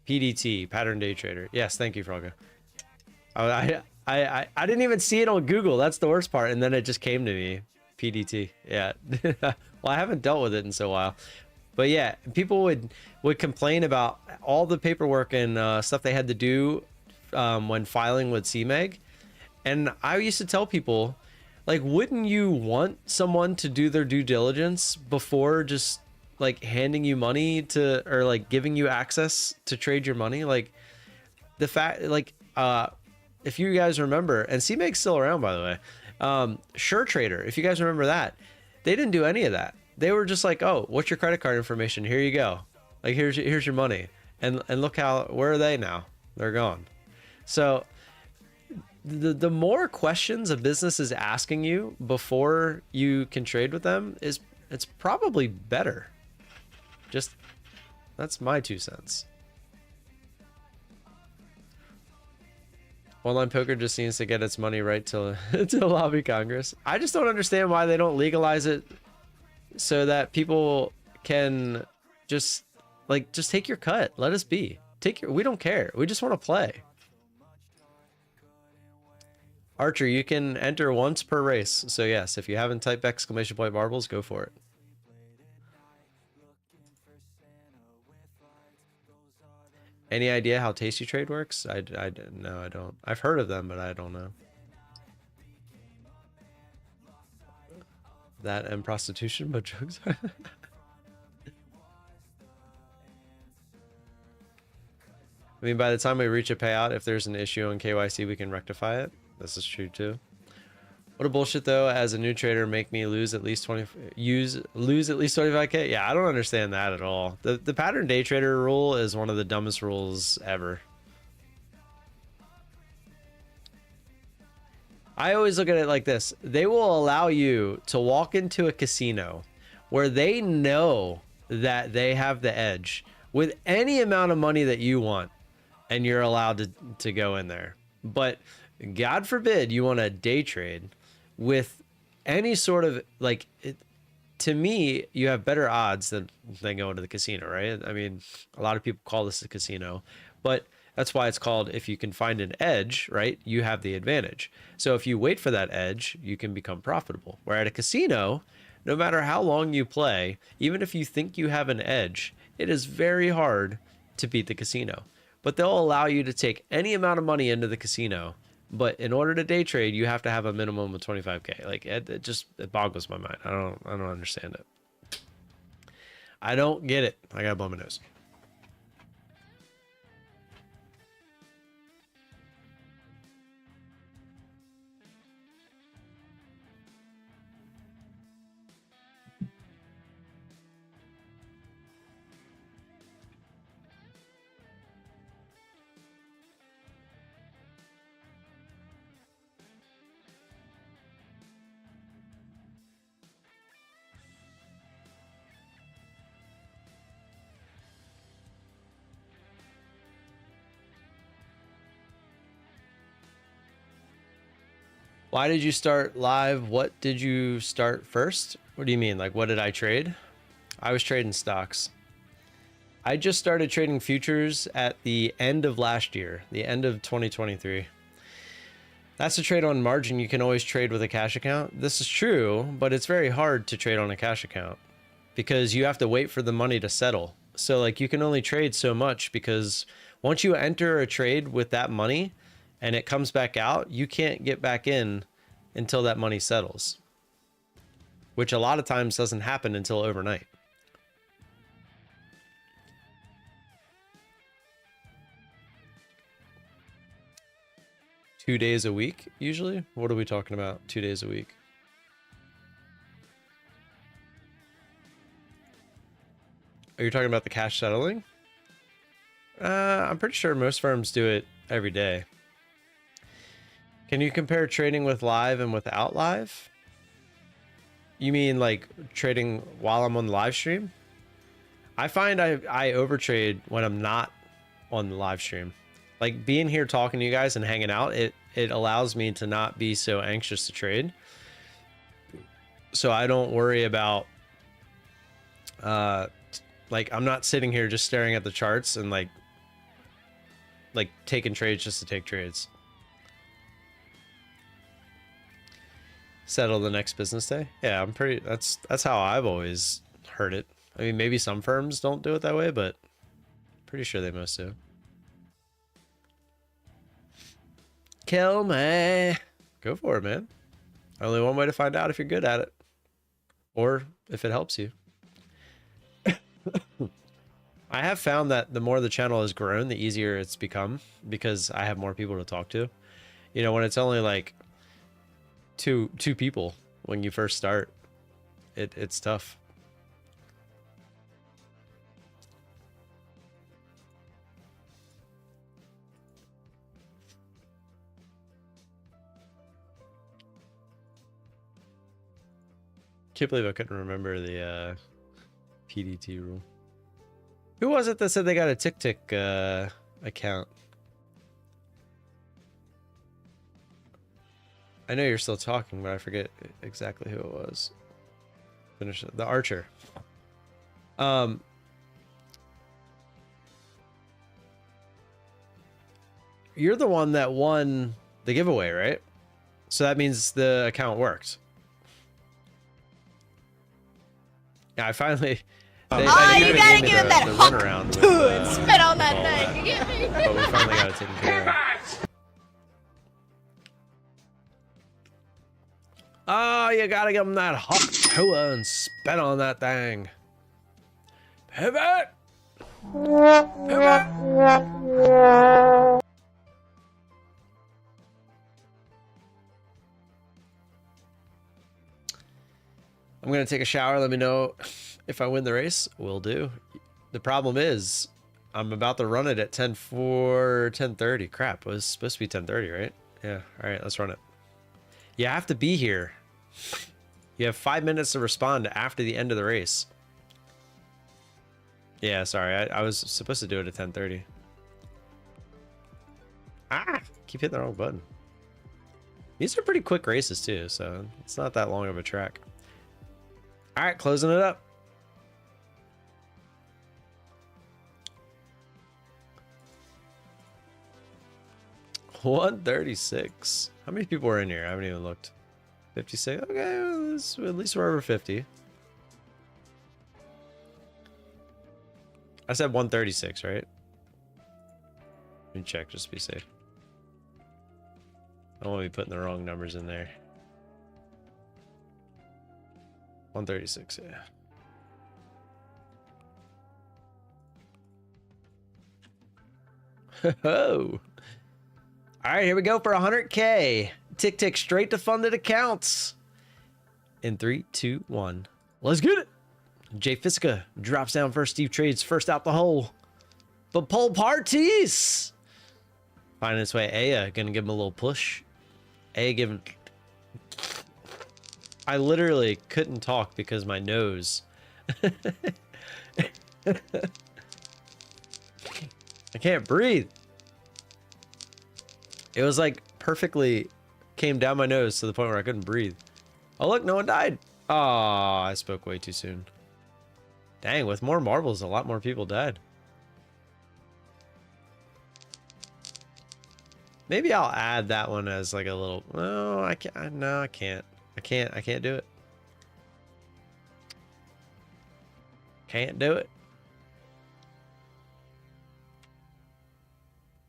PDT, pattern day trader. Yes, thank you, Froggo. I didn't even see it on Google. That's the worst part. And then it just came to me. PDT. Yeah. Well, I haven't dealt with it in so while. But yeah, people would complain about all the paperwork and stuff they had to do when filing with CMEG. And I used to tell people, like, wouldn't you want someone to do their due diligence before just like handing you money to, or like giving you access to trade your money? Like, the fact, like, if you guys remember, and CMAG's still around, by the way, Sure Trader, if you guys remember that, they didn't do any of that. They were just like, oh, what's your credit card information? Here you go. Like, here's your money. And look where are they now? They're gone. So the more questions a business is asking you before you can trade with them it's probably better. Just, that's my 2 cents. Online poker just needs to get its money right to lobby Congress. I just don't understand why they don't legalize it so that people can just take your cut. Let us be. We don't care. We just want to play. Archer, you can enter once per race. So yes, if you haven't typed exclamation point marbles, go for it. Any idea how Tasty Trade works? No, I don't. I've heard of them, but I don't know. That and prostitution, but drugs. I mean, by the time we reach a payout, if there's an issue on KYC, we can rectify it. This is true too. What a bullshit though. As a new trader, make me lose at least 25k. Yeah, I don't understand that at all. The pattern day trader rule is one of the dumbest rules ever. I always look at it like this. They will allow you to walk into a casino where they know that they have the edge with any amount of money that you want, and you're allowed to go in there. But God forbid you want to day trade with any sort of to me, you have better odds than going to the casino, right? I mean, a lot of people call this a casino, but that's why it's called, if you can find an edge, right? You have the advantage. So if you wait for that edge, you can become profitable. Where at a casino, no matter how long you play, even if you think you have an edge, it is very hard to beat the casino. But they'll allow you to take any amount of money into the casino. But in order to day trade, you have to have a minimum of 25k. Like it boggles my mind. I don't understand it. I don't get it. I gotta blow my nose. Why did you start live? What did you start first? What do you mean? Like, what did I trade? I was trading stocks. I just started trading futures at the end of last year, the end of 2023. That's a trade on margin. You can always trade with a cash account. This is true, but it's very hard to trade on a cash account because you have to wait for the money to settle. So like you can only trade so much because once you enter a trade with that money, and it comes back out, you can't get back in until that money settles, which a lot of times doesn't happen until overnight. Two days a week, usually? What are we talking about? 2 days a week. Are you talking about the cash settling? I'm pretty sure most firms do it every day. Can you compare trading with live and without live? You mean like trading while I'm on the live stream? I find I overtrade when I'm not on the live stream. Like being here talking to you guys and hanging out, it allows me to not be so anxious to trade. So I don't worry about like I'm not sitting here just staring at the charts and like taking trades just to take trades. Settle the next business day. Yeah, I'm pretty, that's how I've always heard it. I mean, maybe some firms don't do it that way, but pretty sure they most do. Kill me. Go for it, man. Only one way to find out if you're good at it or if it helps you. I have found that the more the channel has grown, the easier it's become because I have more people to talk to. You know, when it's only like two people when you first start, it's tough. Can't believe I couldn't remember the PDT rule. Who was it that said they got a tick account? I know you're still talking, but I forget exactly who it was. Finish it. The Archer. You're the one that won the giveaway, right? So that means the account worked. Yeah, I finally. You gotta give him that hook too and spit on that thing. You get me? But we finally got it taken care of. Oh, you gotta give him that hook too and spit on that thing. Pivot! Pivot! I'm gonna take a shower. Let me know if I win the race. Will do. The problem is, I'm about to run it at 10:30. Crap, it was supposed to be 10:30, right? Yeah. All right, let's run it. You have to be here. You have 5 minutes to respond after the end of the race. Yeah, sorry. I was supposed to do it at 10:30. Ah! Keep hitting the wrong button. These are pretty quick races too, so it's not that long of a track. All right, closing it up. $136. How many people are in here? I haven't even looked. 56. Okay, at least we're over 50. I said 136, right? Let me check just to be safe. I don't want to be putting the wrong numbers in there. 136, yeah. Oh. All right, here we go for 100K. Tick tick straight to funded accounts. In 3, 2, 1. Let's get it. Jay Fiska drops down first. Steve Trades first out the hole. But Pole Parties finding its way. Aya gonna give him a little push. Aya giving. I literally couldn't talk because my nose. I can't breathe. It was like perfectly came down my nose to the point where I couldn't breathe. Oh, look, no one died. Oh, I spoke way too soon. Dang, with more marbles, a lot more people died. Maybe I'll add that one as like a little. No, I can't. No, I can't. I can't do it. Can't do it.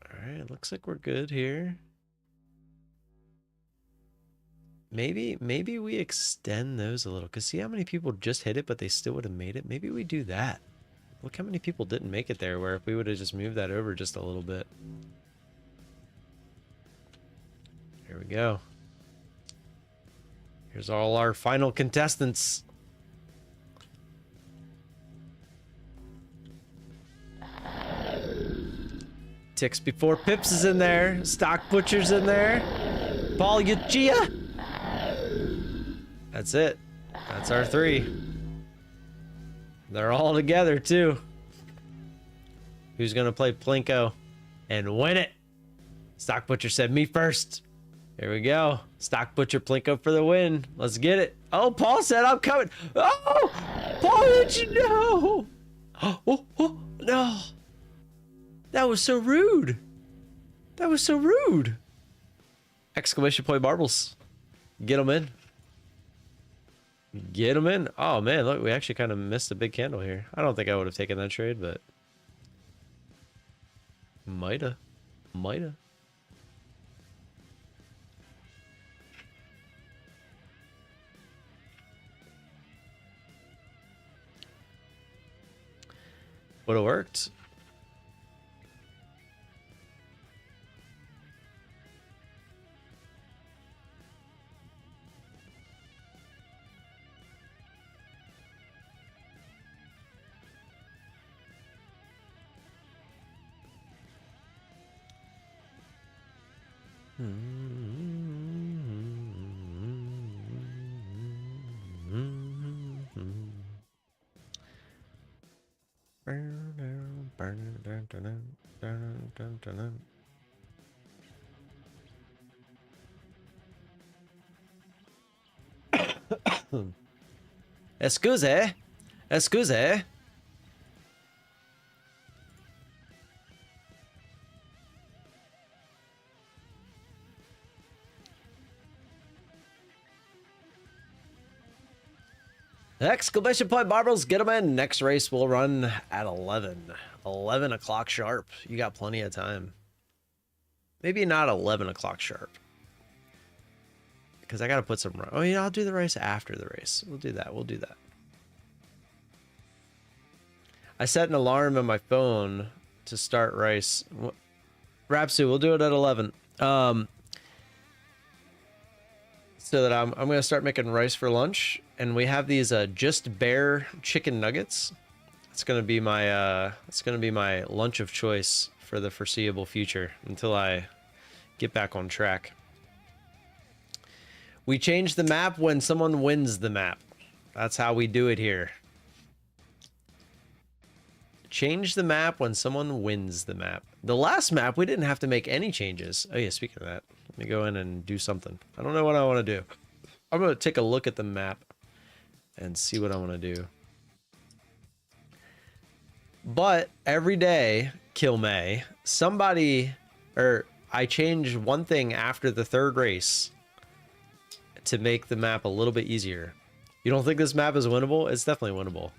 All right, looks like we're good here. Maybe we extend those a little, because see how many people just hit it, but they still would have made it? Maybe we do that. Look how many people didn't make it there, where if we would have just moved that over just a little bit. Here we go. Here's all our final contestants. Ticks Before Pips is in there. Stock Butcher's in there. Paul Yuchia. That's it. That's our 3. They're all together too. Who's gonna play Plinko and win it? Stock Butcher said me first. Here we go. Stock Butcher Plinko for the win. Let's get it. Oh, Paul said I'm coming. Oh, Paul, did you know? Oh, no. That was so rude. That was so rude. Exclamation point marbles. Get them in. Get them in. Oh, man, look, we actually kind of missed a big candle here. I don't think I would have taken that trade, but mighta. Would have worked. Excuse, excuse. Exclamation point marbles, get them in. Next race will run at 11. 11 o'clock sharp. You got plenty of time. Maybe not 11 o'clock sharp. Because I got to put some... Oh, yeah, I'll do the race after the race. We'll do that. We'll do that. I set an alarm on my phone to start race. Rapsu, we'll do it at 11. So that I'm going to start making rice for lunch. And we have these just bare chicken nuggets. It's going to be my lunch of choice for the foreseeable future until I get back on track. We change the map when someone wins the map. That's how we do it here. Change the map when someone wins the map. The last map, we didn't have to make any changes. Oh yeah, speaking of that, let me go in and do something. I don't know what I want to do. I'm going to take a look at the map and see what I want to do. But every day, Kill May, I change one thing after the third race to make the map a little bit easier. You don't think this map is winnable? It's definitely winnable.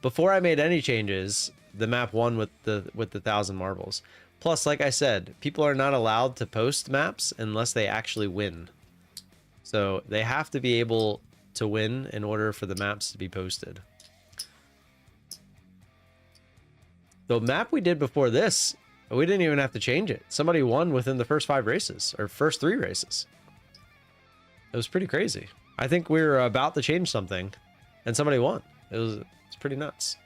Before I made any changes, the map won with the 1,000 marbles. Plus, like I said, people are not allowed to post maps unless they actually win. So they have to be able to win in order for the maps to be posted. The map we did before this, we didn't even have to change it. Somebody won within the first 5 races, or first 3 races. It was pretty crazy. I think we were about to change something, and somebody won. It's pretty nuts.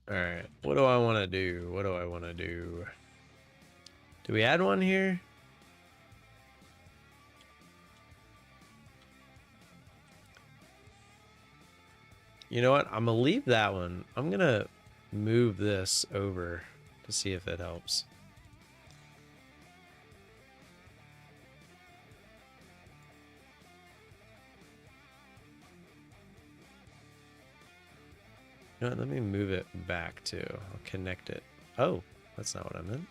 All right, what do I want to do? What do I want to do? Do we add one here? You know what? I'm gonna leave that one. I'm gonna move this over to see if it helps. You know what? Let me move it back too. I'll connect it. Oh, that's not what I meant.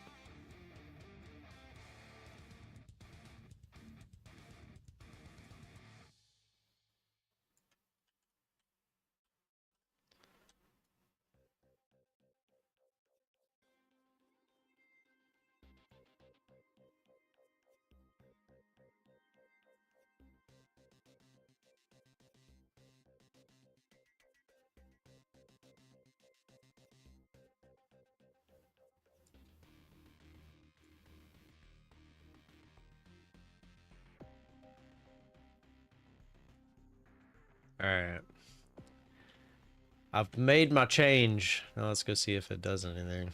All right. I've made my change. Now let's go see if it does anything.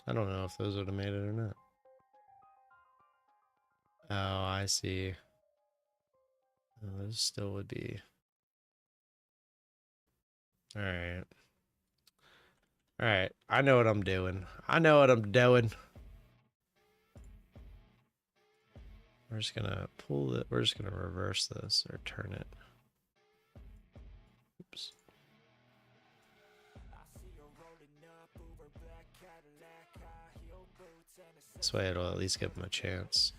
I don't know if those would have made it or not. Oh, I see. Oh, those still would be. All right. All right, I know what I'm doing. I know what I'm doing. We're just gonna pull it. We're just gonna reverse this or turn it. Oops. This way it'll at least give him a chance.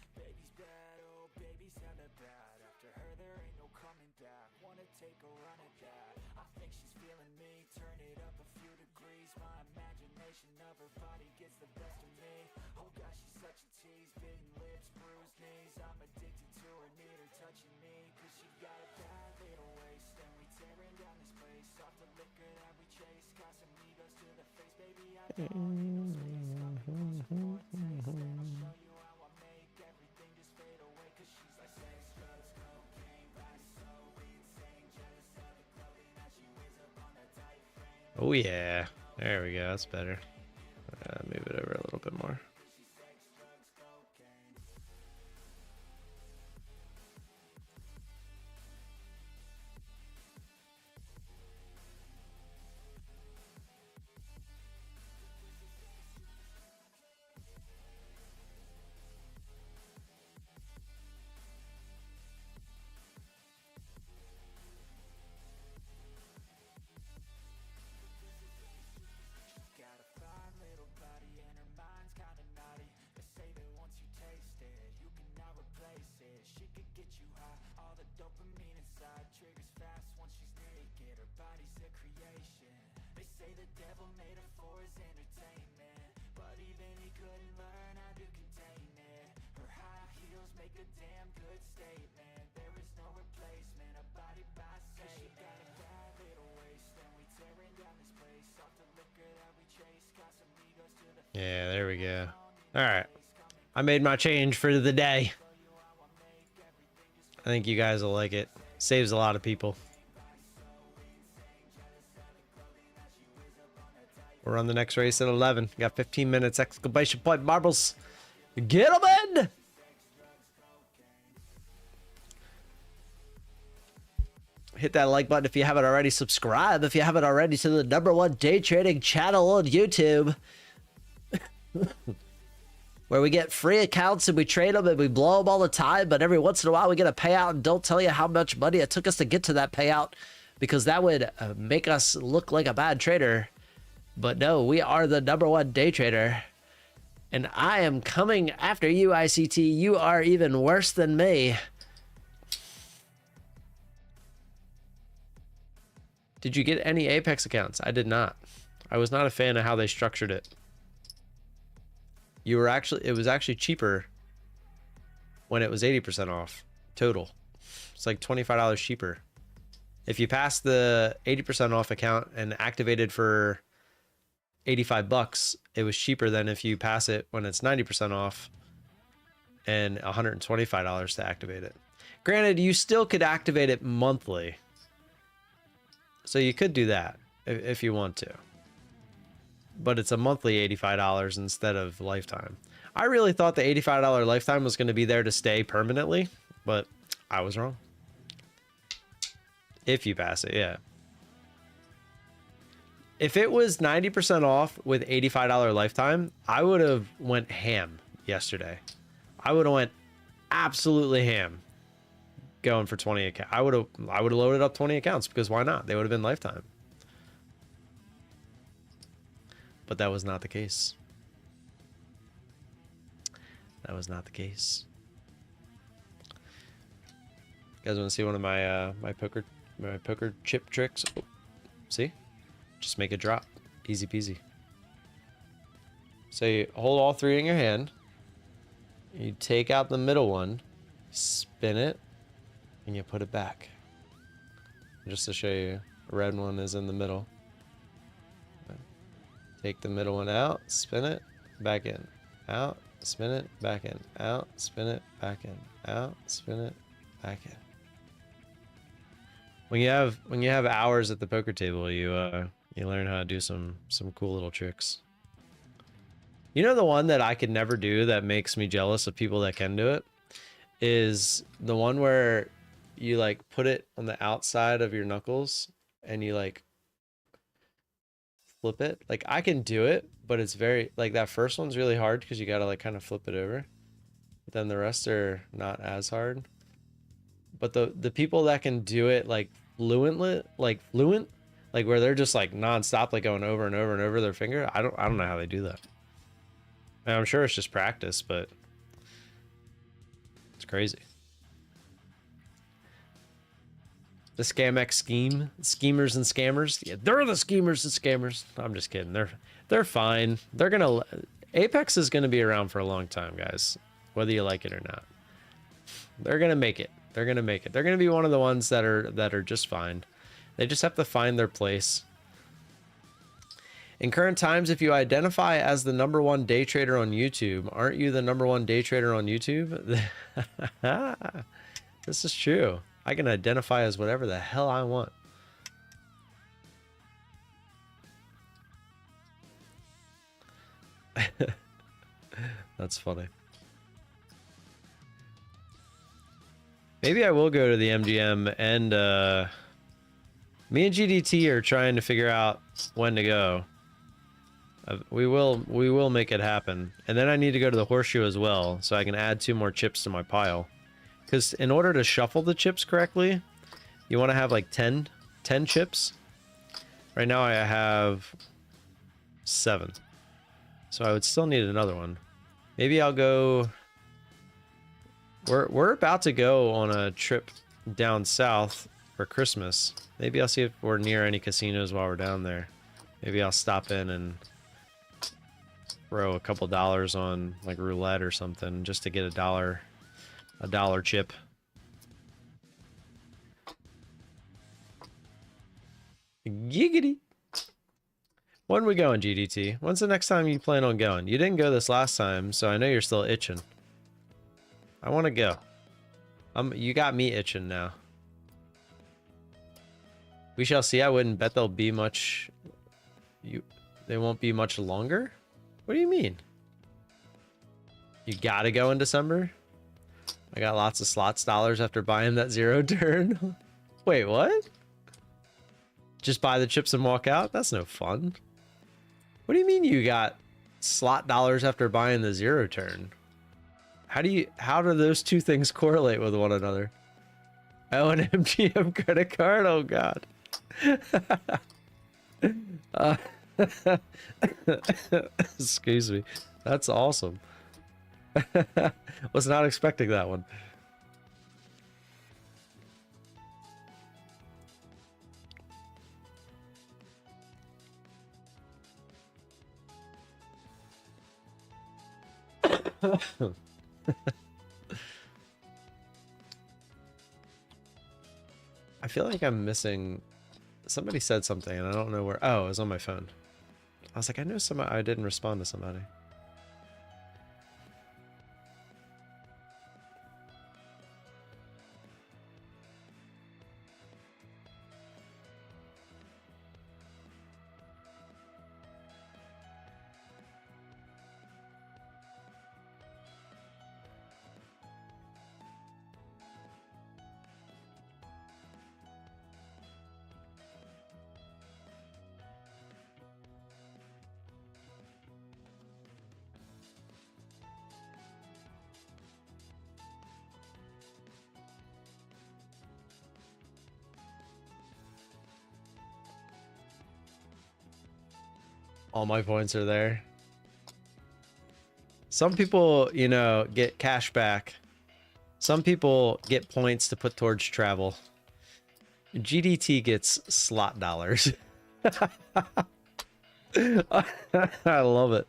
Oh yeah, there we go. That's better. Move it over a little bit more. Yeah, there we go. All right. I made my change for the day. I think you guys will like it. Saves a lot of people. We're on the next race at 11. Got 15 minutes. Exclamation point marbles. Get them in! Hit that like button if you haven't already. Subscribe if you haven't already to the #1 day trading channel on YouTube. Where we get free accounts and we trade them and we blow them all the time, but every once in a while we get a payout and don't tell you how much money it took us to get to that payout, because that would make us look like a bad trader. But no, we are the #1 day trader, and I am coming after you, ICT. You are even worse than me. Did you get any Apex accounts? I did not. I was not a fan of how they structured it. It was actually cheaper when it was 80% off total. It's like $25 cheaper. If you pass the 80% off account and activated for $85, it was cheaper than if you pass it when it's 90% off and $125 to activate it. Granted, you still could activate it monthly. So you could do that if you want to. But it's a monthly $85 instead of lifetime. I really thought the $85 lifetime was going to be there to stay permanently, but I was wrong. If you pass it, yeah. If it was 90% off with $85 lifetime, I would have went ham yesterday. I would have went absolutely ham going for 20 accounts. I would have loaded up 20 accounts, because why not? They would have been lifetime. But that was not the case. That was not the case. You guys want to see one of my my poker chip tricks? Oh, see? Just make it drop. Easy peasy. So you hold all three in your hand. You take out the middle one, spin it, and you put it back. Just to show you, the red one is in the middle. Take the middle one out, spin it, back in, out, spin it, back in, out, spin it, back in, out, spin it, back in. When you have hours at the poker table, you learn how to do some cool little tricks. You know, the one that I could never do that makes me jealous of people that can do it is the one where you like put it on the outside of your knuckles and you like flip it. Like I can do it, but it's very like that first one's really hard because you gotta like kind of flip it over. But then the rest are not as hard. But the people that can do it like fluent, like where they're just like nonstop, like going over and over and over their finger. I don't know how they do that. And I'm sure it's just practice, but it's crazy. The Scamex scheme, schemers and scammers. Yeah, they're the schemers and scammers. I'm just kidding. They're fine. They're gonna Apex is gonna be around for a long time, guys, whether you like it or not. They're gonna make it. They're gonna make it. They're gonna be one of the ones that are just fine. They just have to find their place. In current times, if you identify as the #1 day trader on YouTube, aren't you the #1 day trader on YouTube? This is true. I can identify as whatever the hell I want. That's funny. Maybe I will go to the MGM and me and GDT are trying to figure out when to go. We will make it happen. And then I need to go to the Horseshoe as well, so I can add 2 more chips to my pile. Because in order to shuffle the chips correctly, you want to have like 10 chips. Right now I have 7. So I would still need another one. Maybe I'll go... We're about to go on a trip down south for Christmas. Maybe I'll see if we're near any casinos while we're down there. Maybe I'll stop in and throw a couple dollars on like roulette or something just to get a dollar chip. Giggity. When are we going, GDT? When's the next time you plan on going? You didn't go this last time, so I know you're still itching. I want to go. You got me itching now. We shall see. I wouldn't bet they'll be much... They won't be much longer? What do you mean? You gotta go in December? I got lots of slots dollars after buying that 0 turn. Wait, what? Just buy the chips and walk out? That's no fun. What do you mean you got slot dollars after buying the 0 turn? How do those two things correlate with one another? Oh, an MGM credit card? Oh god. Excuse me. That's awesome. Was not expecting that one. I feel like I'm missing... Somebody said something and I don't know where... Oh, it was on my phone. I was like, I know somebody... I didn't respond to somebody. All my points are there. Some people, you know, get cash back. Some people get points to put towards travel. GDT gets slot dollars. I love it.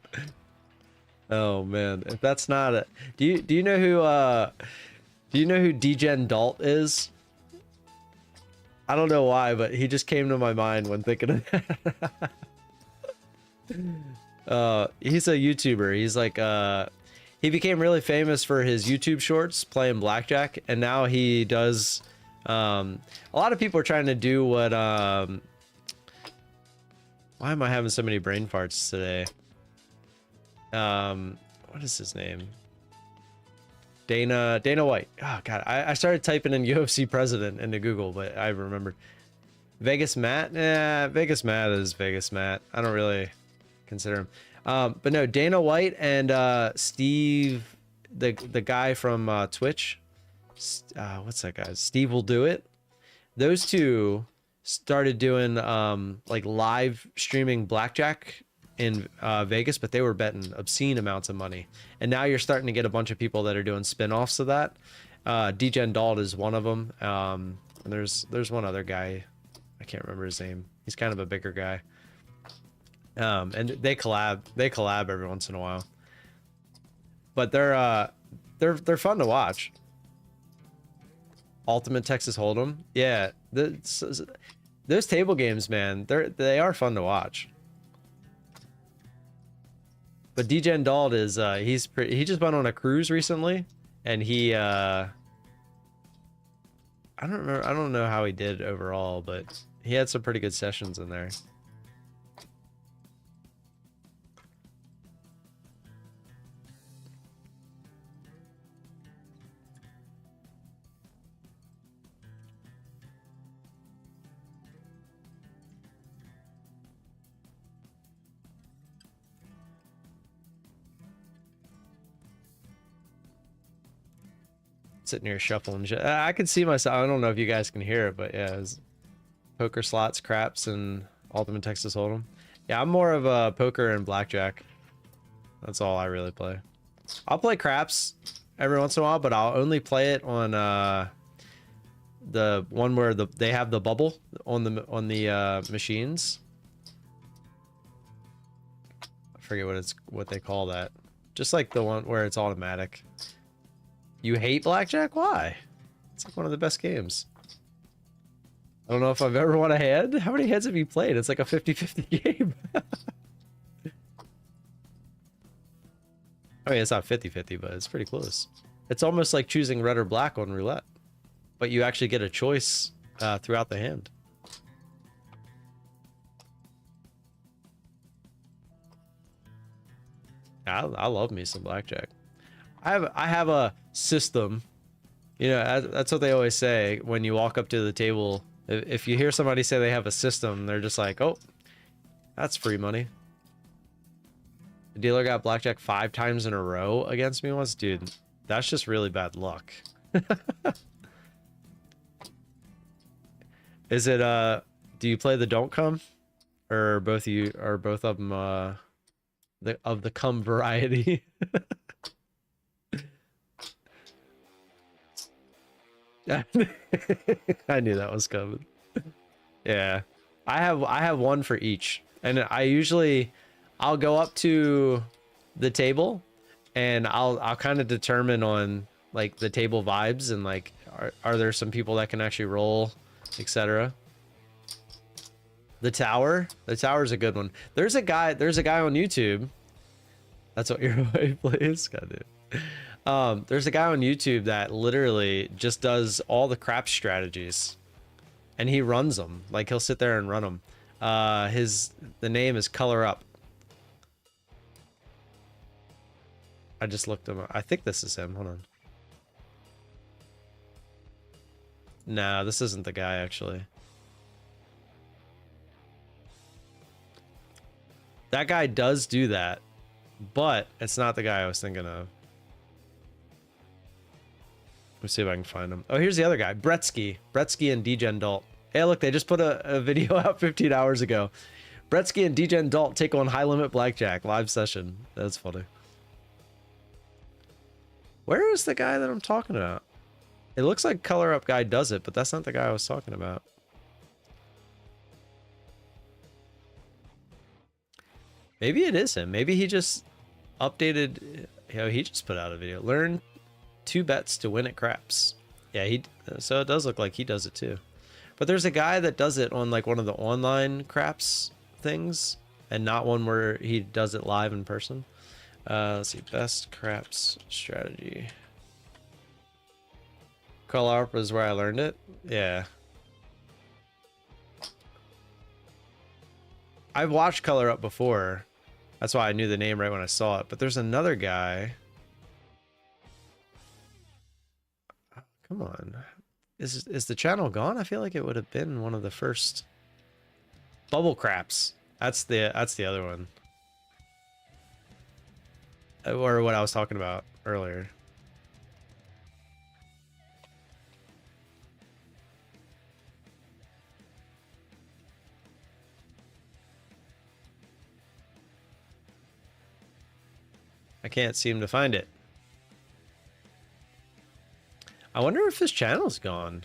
Oh man, if that's not it. Do you know who Degen Dalt is? I don't know why, but he just came to my mind when thinking of that. He's a YouTuber. He's like he became really famous for his YouTube shorts playing blackjack, and now he does a lot of people are trying to do what why am I having so many brain farts today? What is his name? Dana White. Oh god, I started typing in UFC president into Google, but I remembered. Vegas Matt? Yeah, Vegas Matt is Vegas Matt. I don't really consider him. But no, Dana White and Steve, the guy from Twitch. What's that guy? Steve Will Do It. Those two started doing like live streaming blackjack in Vegas, but they were betting obscene amounts of money. And now you're starting to get a bunch of people that are doing spin-offs of that. DGen Dalt is one of them. And there's one other guy. I can't remember his name. He's kind of a bigger guy. And they collab every once in a while. But they're fun to watch. Ultimate Texas Hold'em. Yeah, those table games, man, they are fun to watch. But DGen Dalt is he just went on a cruise recently, and he I don't know how he did overall, but he had some pretty good sessions in there. Sitting here shuffling. I can see myself. I don't know if you guys can hear it, but yeah, it's poker, slots, craps, and Ultimate Texas Hold'em. Yeah, I'm more of a poker and blackjack. That's all I really play. I'll play craps every once in a while, but I'll only play it on the one where they have the bubble on the machines. I forget what they call that. Just like the one where it's automatic. You hate blackjack? Why? It's like one of the best games. I don't know if I've ever won a hand. How many hands have you played? It's like a 50-50 game. I mean, it's not 50-50, but it's pretty close. It's almost like choosing red or black on roulette. But you actually get a choice throughout the hand. I love me some blackjack. I have a system. You know, that's what they always say when you walk up to the table. If you hear somebody say they have a system, they're just like, oh, that's free money. The dealer got blackjack 5 times in a row against me once. Dude, that's just really bad luck. Is it, do you play the don't come? Or both of them, of the come variety? I knew that was coming. Yeah, I have one for each, and I'll go up to the table, and I'll kind of determine on like the table vibes and like are there some people that can actually roll, etc. The tower's a good one. There's a guy on YouTube. That's what your wife plays. God damn. There's a guy on YouTube that literally just does all the crap strategies, and he runs them. Like he'll sit there and run them. The name is Color Up. I just looked him up. I think this is him. Hold on. Nah, this isn't the guy actually. That guy does do that, but it's not the guy I was thinking of. Let's see if I can find him. Oh, here's the other guy, Bretsky and DGen Dalt. Hey, look, they just put a video out 15 hours ago. Bretsky and DGen Dalt take on high limit blackjack live session. That's funny. Where is the guy that I'm talking about? It looks like Color Up guy does it, but that's not the guy I was talking about. Maybe it is him. Maybe he just updated. You know, he just put out a video. Learn 2 bets to win at craps. Yeah, so it does look like he does it too. But there's a guy that does it on like one of the online craps things, and not one where he does it live in person. Let's see, best craps strategy. Color Up is where I learned it. Yeah. I've watched Color Up before. That's why I knew the name right when I saw it. But there's another guy. Come on. Is the channel gone? I feel like it would have been one of the first. Bubble Craps. That's the other one. Or what I was talking about earlier. I can't seem to find it. I wonder if his channel's gone.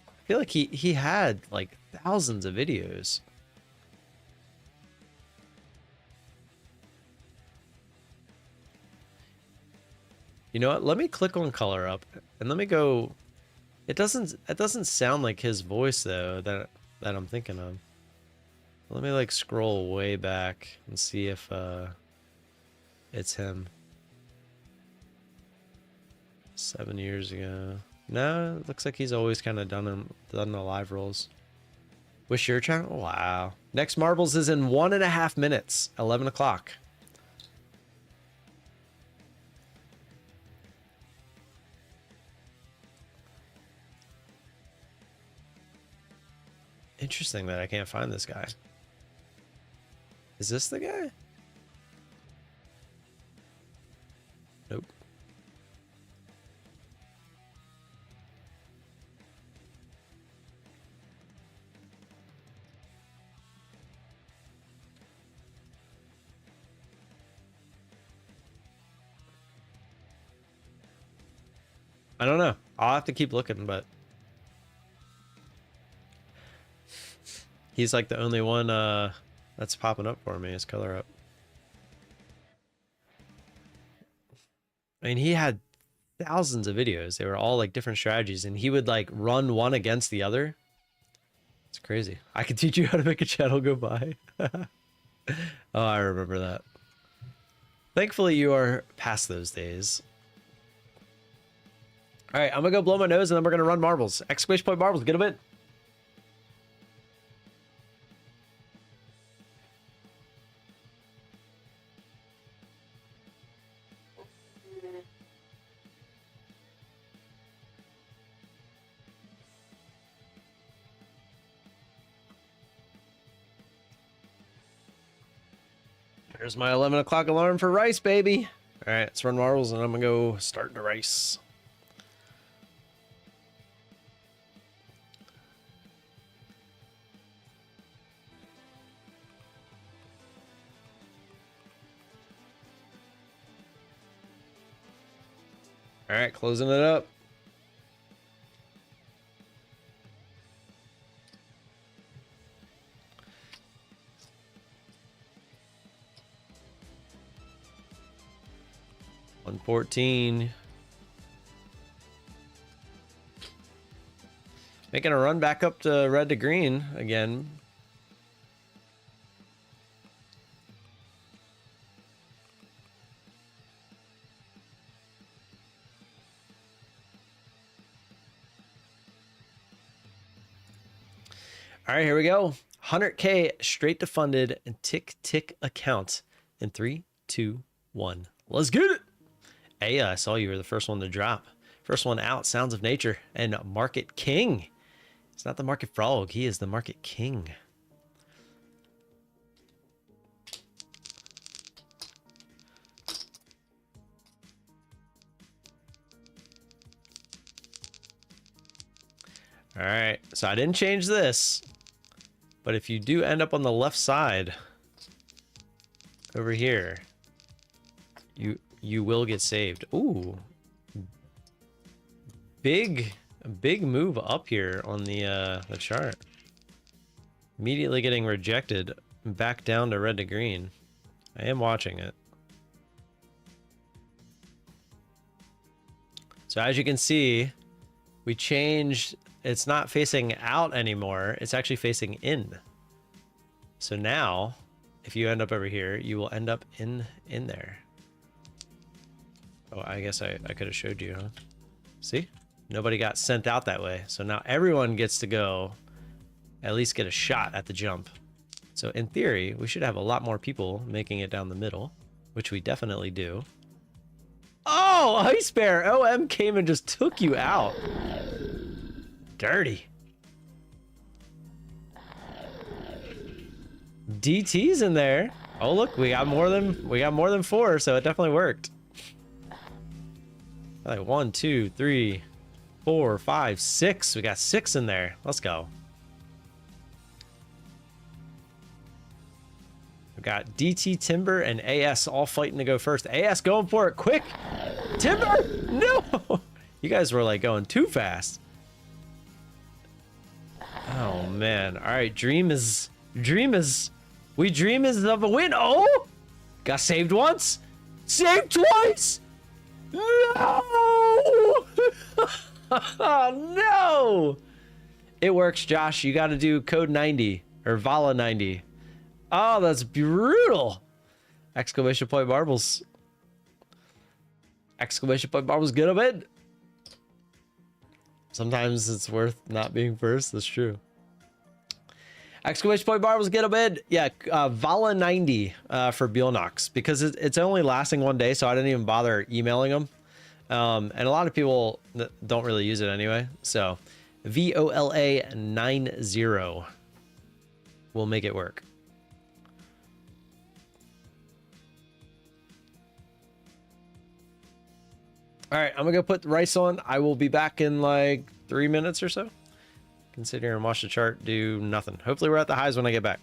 I feel like he had like thousands of videos. You know what? Let me click on color up and let me go. It doesn't sound like his voice though that I'm thinking of. Let me like scroll way back and see if it's him. 7 years ago. No, it looks like he's always kind of done the live rolls. Wish your channel? Wow. Next marbles is in 1.5 minutes. 11 o'clock. Interesting that I can't find this guy. Is this the guy? Nope. I don't know. I'll have to keep looking, but he's like the only one that's popping up for me. His color up. I mean, he had thousands of videos. They were all like different strategies, and he would like run one against the other. It's crazy. I could teach you how to make a channel go by. Oh, I remember that. Thankfully, you are past those days. All right, I'm gonna go blow my nose, and then we're gonna run marbles. Exclamation point marbles. Get a bit. There's my 11 o'clock alarm for rice, baby. All right, let's run marbles, and I'm gonna go start the rice. All right, closing it up. $114. Making a run back up to red to green again. All right, here we go. 100K straight to funded and tick account in 3, 2, 1. Let's get it. Hey, I saw you were the first one to drop. First one out, Sounds of Nature and Market King. He's not the Market Frog, he is the Market King. All right, so I didn't change this, but if you do end up on the left side over here, you will get saved. Ooh, big move up here on the chart. Immediately getting rejected back down to red to green. I am watching it. So as you can see, we changed. It's not facing out anymore. It's actually facing in. So now, if you end up over here, you will end up in there. Oh, I guess I could have showed you, huh? See? Nobody got sent out that way. So now everyone gets to go at least get a shot at the jump. So in theory, we should have a lot more people making it down the middle, which we definitely do. Oh, Ice Bear! OM came and just took you out. dirty. DT's in there. Oh look, we got more than 4, so it definitely worked. Like 1, 2, 3, 4, 5, 6. We got 6 in there. Let's go. We got DT, Timber, and AS all fighting to go first. AS going for it quick. Timber, no. You guys were like going too fast. Oh man. All right, we dream is of a win. Oh, got saved once, saved twice. No. No. It works, Josh. You got to do code 90 or Vala 90. Oh, that's brutal. Exclamation point marbles. Exclamation point marbles, get them in. Sometimes it's worth not being first. That's true. Exclamation point marbles, get them in. Yeah, Vala 90 for Bulenox, because it's only lasting 1 day, so I didn't even bother emailing them. And a lot of people don't really use it anyway. So VOLA 90 will make it work. All right, I'm gonna go put the rice on. I will be back in like 3 minutes or so. Can sit here and watch the chart, do nothing. Hopefully we're at the highs when I get back.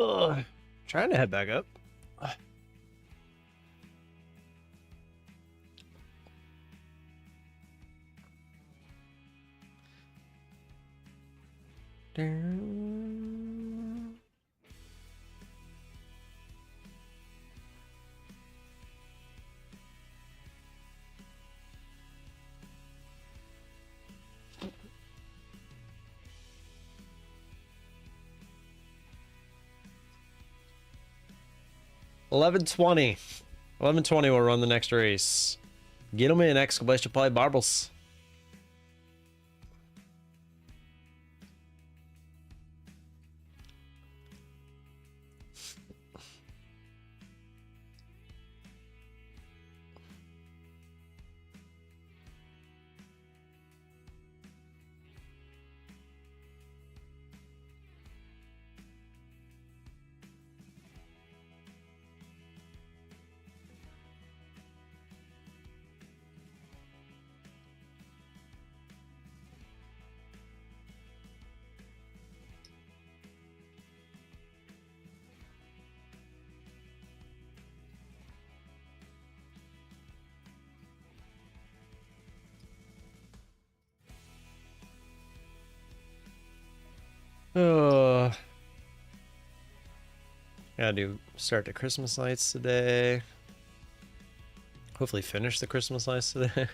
Ugh. Trying to head back up. $11.20. 11:20 will run the next race. Get them in, exclamation play marbles. Oh, gotta start the Christmas lights today. Hopefully finish the Christmas lights today.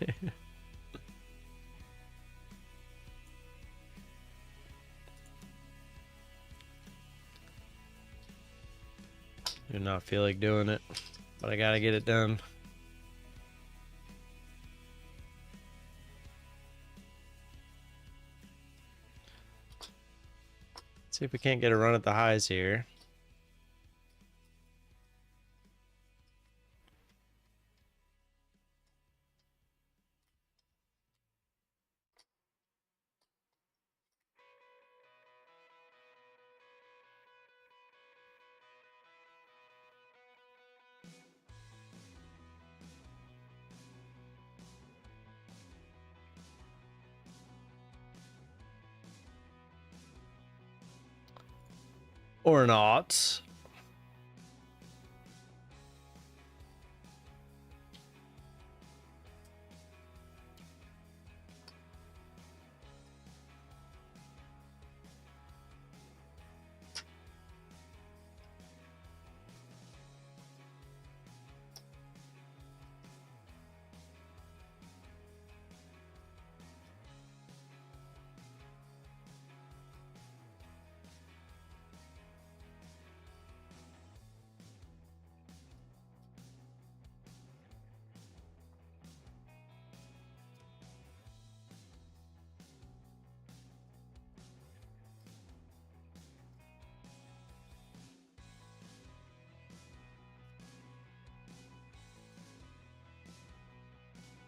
Do not feel like doing it, but I gotta get it done. See if we can't get a run at the highs here. Or not.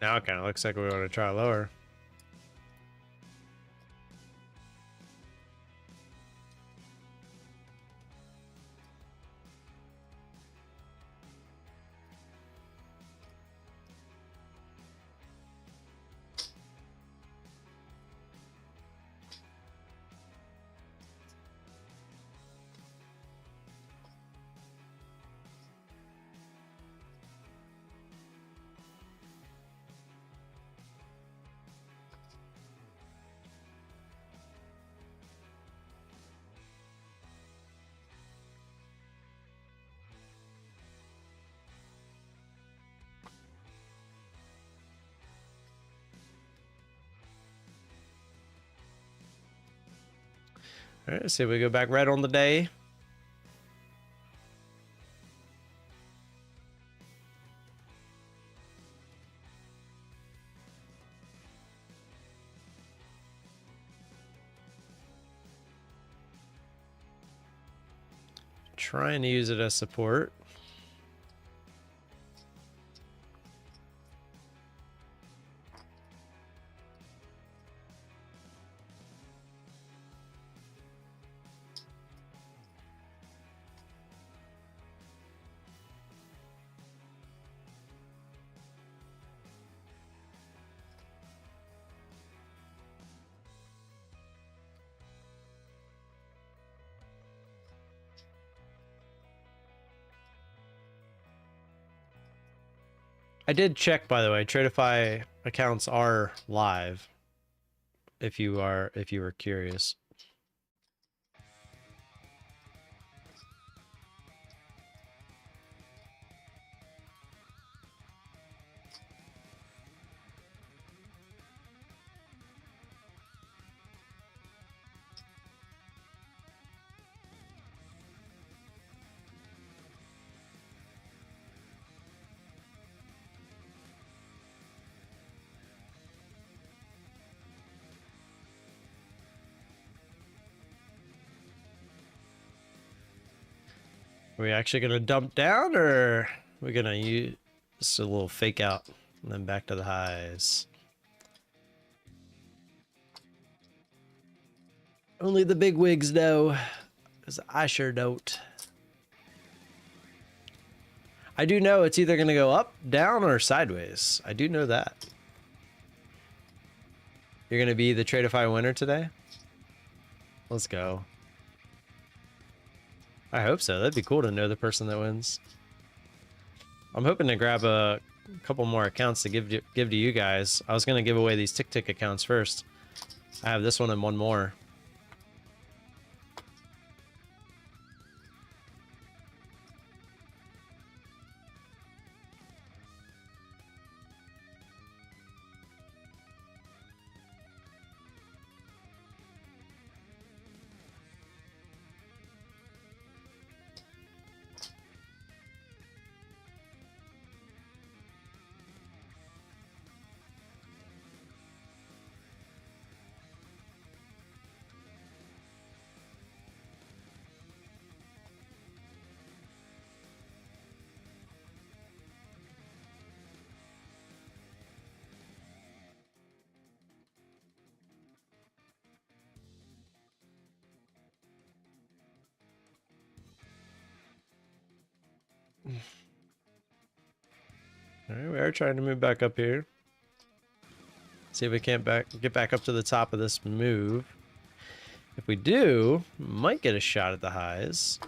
Now it kind of looks like we want to try lower. All right, let's see if we go back red on the day. Trying to use it as support. I did check, by the way. Tradeify accounts are live. If you were curious. Are we actually gonna dump down, or are we gonna use just a little fake out and then back to the highs? Only the big wigs know, because I sure don't. I do know it's either gonna go up, down, or sideways. I do know that. You're gonna be the Tradeify winner today? Let's go. I hope so. That'd be cool to know the person that wins. I'm hoping to grab a couple more accounts to give to you guys. I was gonna give away these Tick accounts first. I have this one and one more. Alright, we are trying to move back up here. See if we can't get back up to the top of this move. If we do, might get a shot at the highs.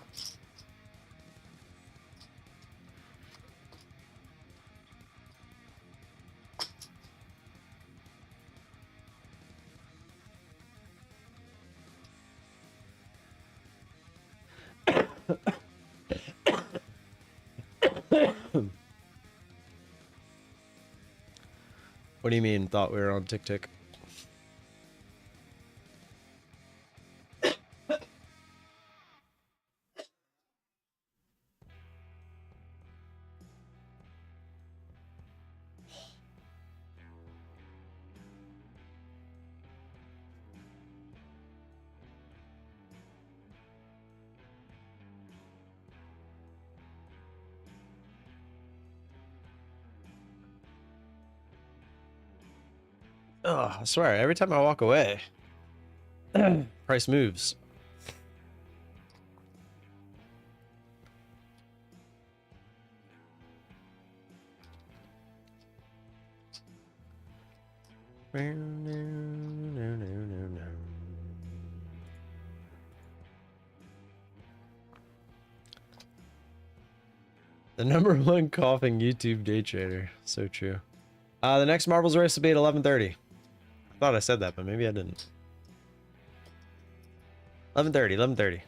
What do you mean, thought we were on Tick? Oh, I swear, every time I walk away, price moves. The #1 coughing YouTube day trader. So true. The next marbles race will be at 11:30. I thought I said that, but maybe I didn't. 11:30, 11:30.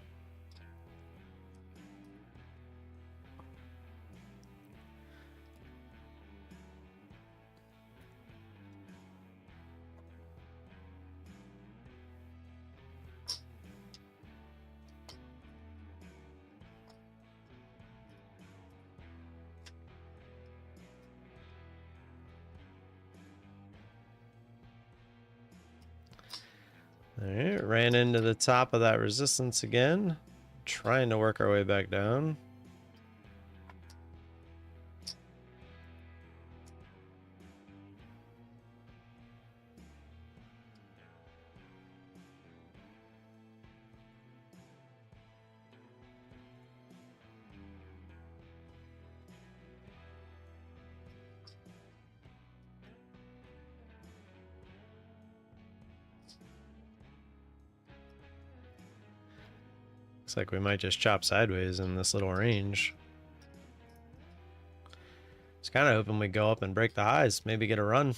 Alright, ran into the top of that resistance again. Trying to work our way back down. Looks like we might just chop sideways in this little range. was kind of hoping we'd go up and break the highs, maybe get a run.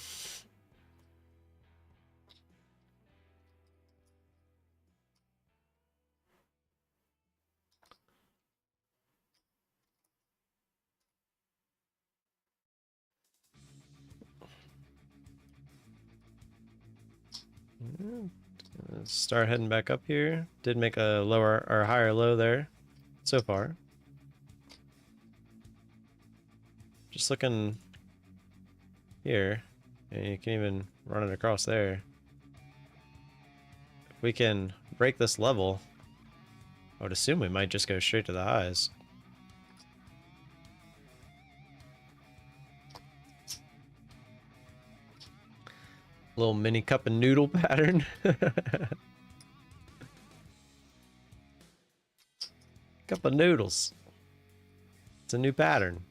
Let's start heading back up here. Did make a lower or higher low there so far. Just looking here, and you can even run it across there. If we can break this level, I would assume we might just go straight to the highs. Little mini cup and noodle pattern. Cup of noodles. It's a new pattern.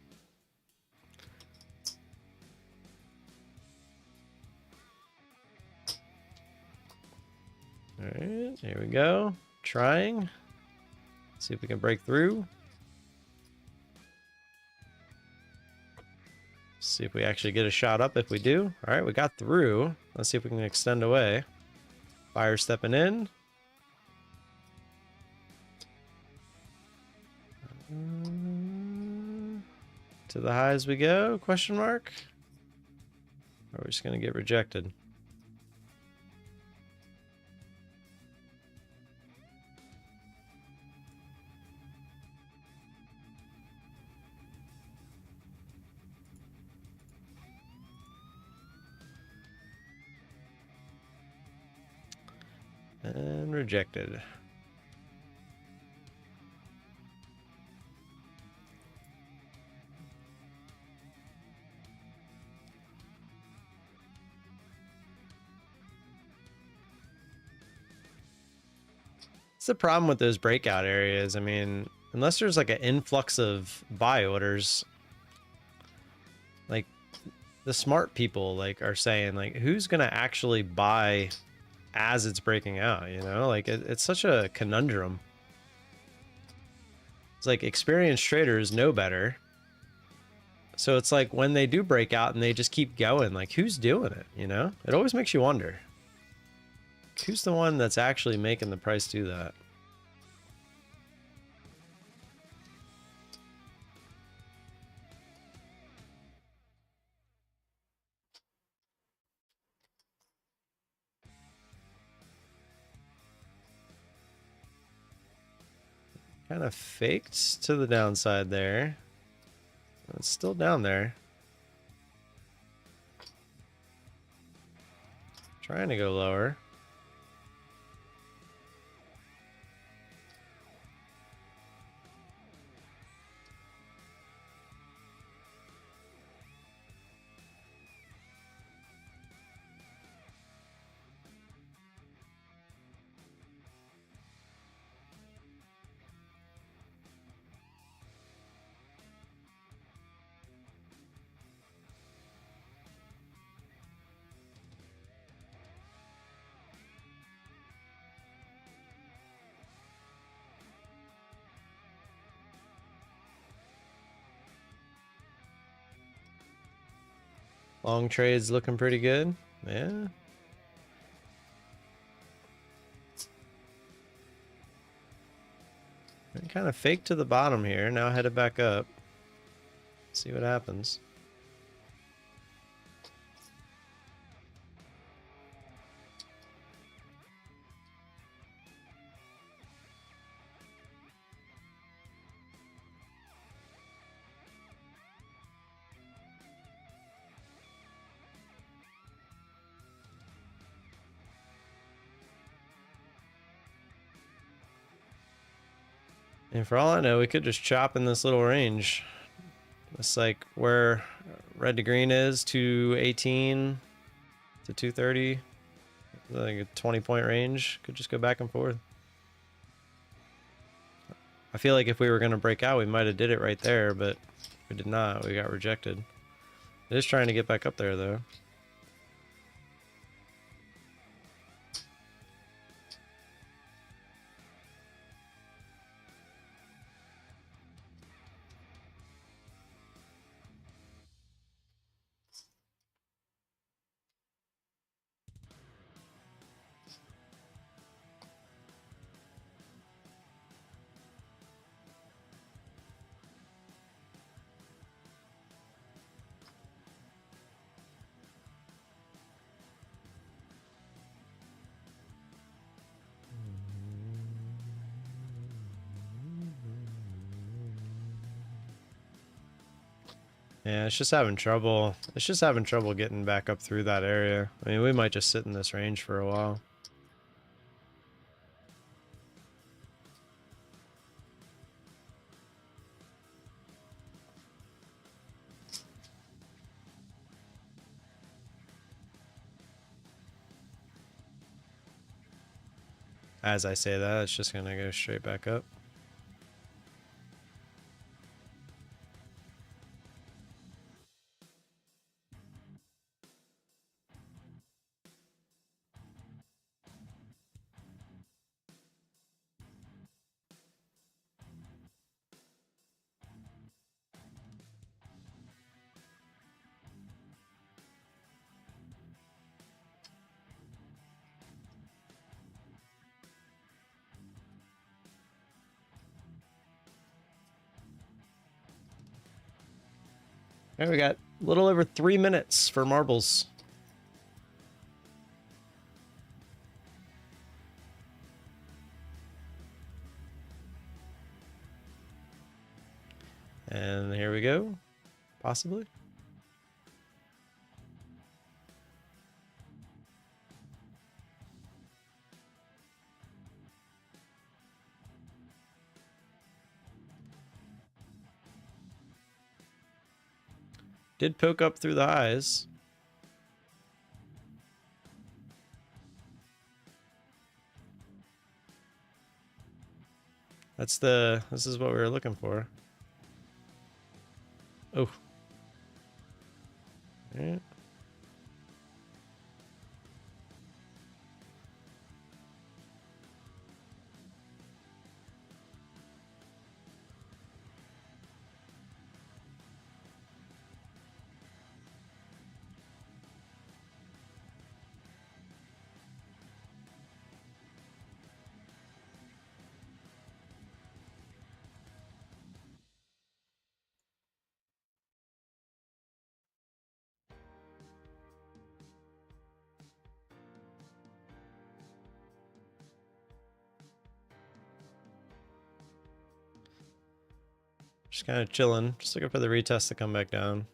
Alright, here we go. Trying. See if we can break through. See if we actually get a shot up. If we do. Alright, we got through. Let's see if we can extend away. Buyer stepping in. To the highs we go? Question mark? Or are we just going to get rejected? And rejected. It's the problem with those breakout areas. I mean, unless there's like an influx of buy orders, like the smart people like are saying like, who's gonna actually buy as it's breaking out, you know? Like it's such a conundrum. It's like experienced traders know better. So it's like when they do break out and they just keep going, like who's doing it, you know? It always makes you wonder. Who's the one that's actually making the price do that? Kind of faked to the downside there. It's still down there. Trying to go lower. Long trades looking pretty good. Yeah. Kind of fake to the bottom here. Now headed back up. See what happens. And for all I know, we could just chop in this little range. It's like where red to green is, 218 to 230. Like a 20-point range. Could just go back and forth. I feel like if we were going to break out, we might have did it right there, but we did not. We got rejected. It is trying to get back up there, though. Yeah, it's just having trouble. It's just having trouble getting back up through that area. I mean, we might just sit in this range for a while. As I say that, it's just gonna go straight back up. Alright, we got a little over 3 minutes for marbles. And here we go. Possibly. Did poke up through the highs. This is what we were looking for. Oh. Yeah. Just kind of chilling. Just looking for the retest to come back down.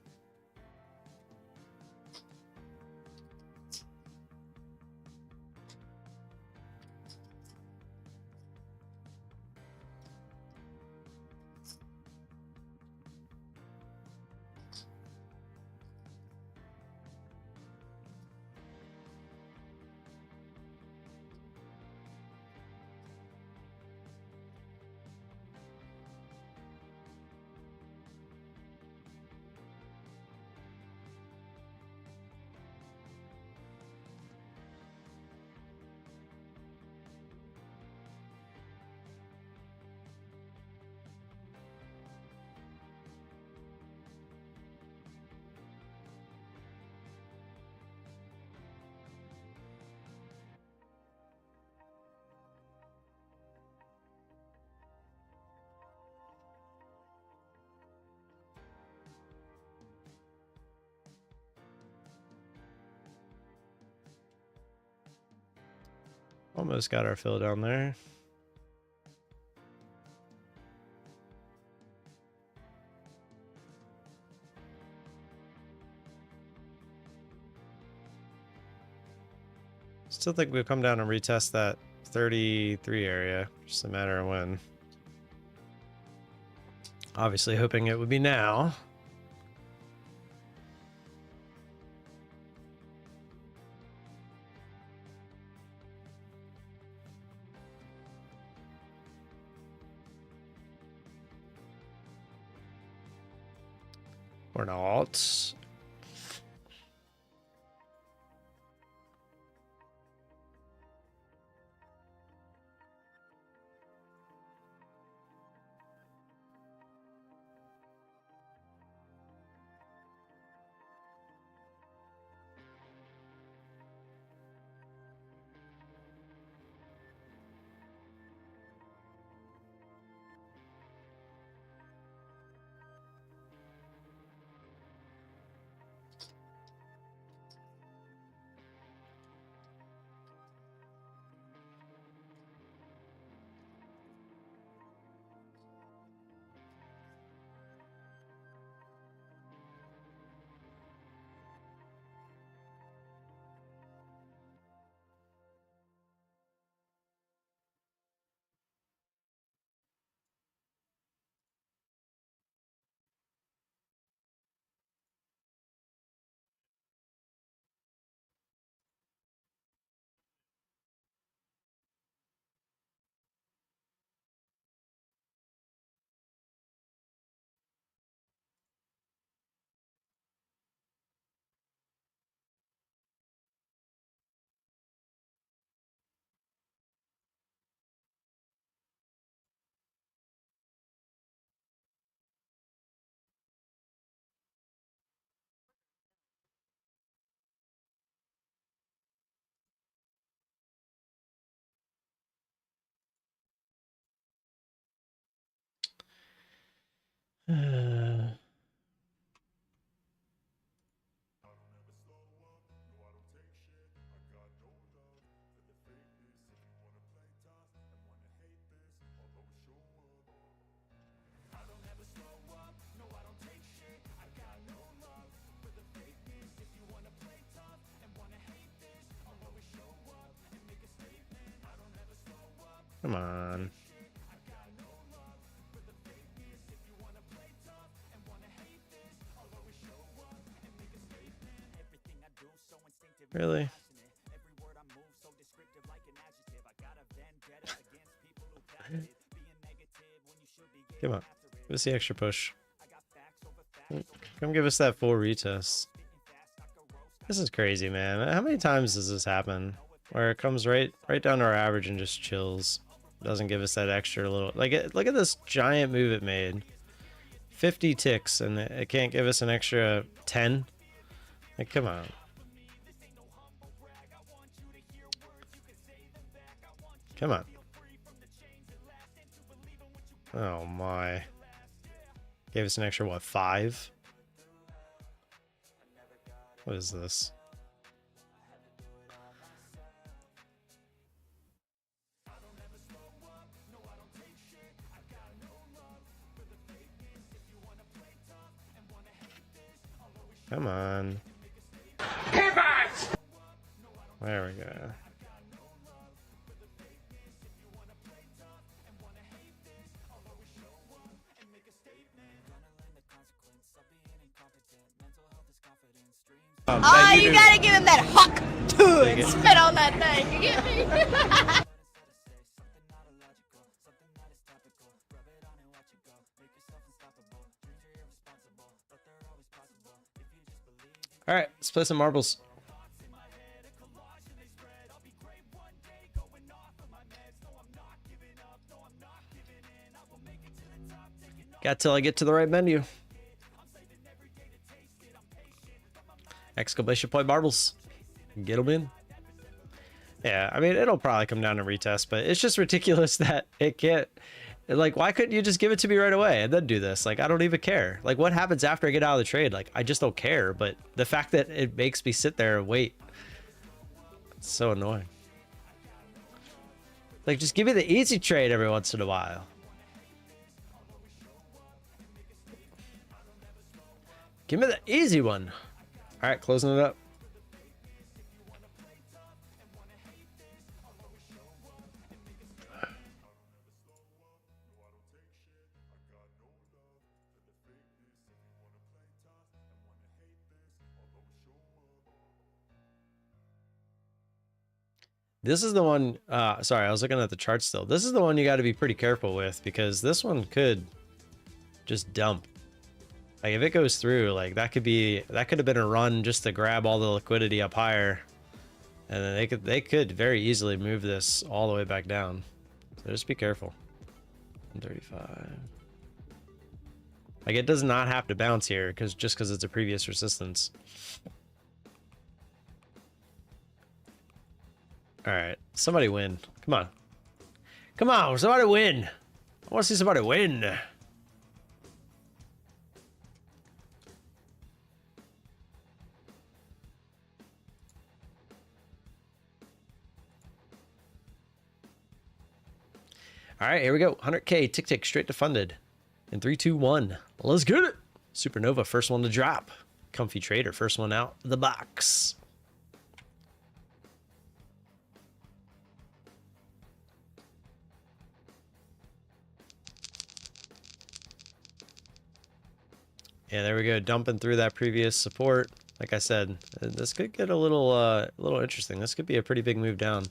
Almost got our fill down there. Still think we'll come down and retest that 33 area. Just a matter of when. Obviously hoping it would be now. Or not. Come on. Really? Come on. Give us the extra push. Come give us that full retest. This is crazy, man. How many times does this happen? Where it comes right down to our average and just chills. Doesn't give us that extra little... Like, look at this giant move it made. 50 ticks, and it can't give us an extra 10? Like, come on. Come on. Oh my. Gave us an extra, what, 5? What is this? Come on. There we go. Oh, you gotta give him that huck to it. Spit on that thing. You get me? All right, let's play some marbles. Got till I get to the right menu. Exclamation point marbles. Get them in. Yeah, I mean, it'll probably come down to retest, but it's just ridiculous that it can't. Like, why couldn't you just give it to me right away and then do this? Like, I don't even care. Like, what happens after I get out of the trade? Like, I just don't care. But the fact that it makes me sit there and wait, it's so annoying. Like, just give me the easy trade every once in a while. Give me the easy one. All right, closing it up. This is the one, sorry, I was looking at the chart still. This is the one you got to be pretty careful with because this one could just dump. Like if it goes through, like that could have been a run just to grab all the liquidity up higher. And then they could very easily move this all the way back down. So just be careful. 135. Like it does not have to bounce here because it's a previous resistance. All right, somebody win. Come on. Come on, somebody win. I want to see somebody win. All right, here we go. 100K, tick, tick, straight to funded. In 3, 2, 1. Let's get it. Supernova, first one to drop. Comfy Trader, first one out the box. Yeah, there we go. Dumping through that previous support. Like I said, this could get a little interesting. This could be a pretty big move down.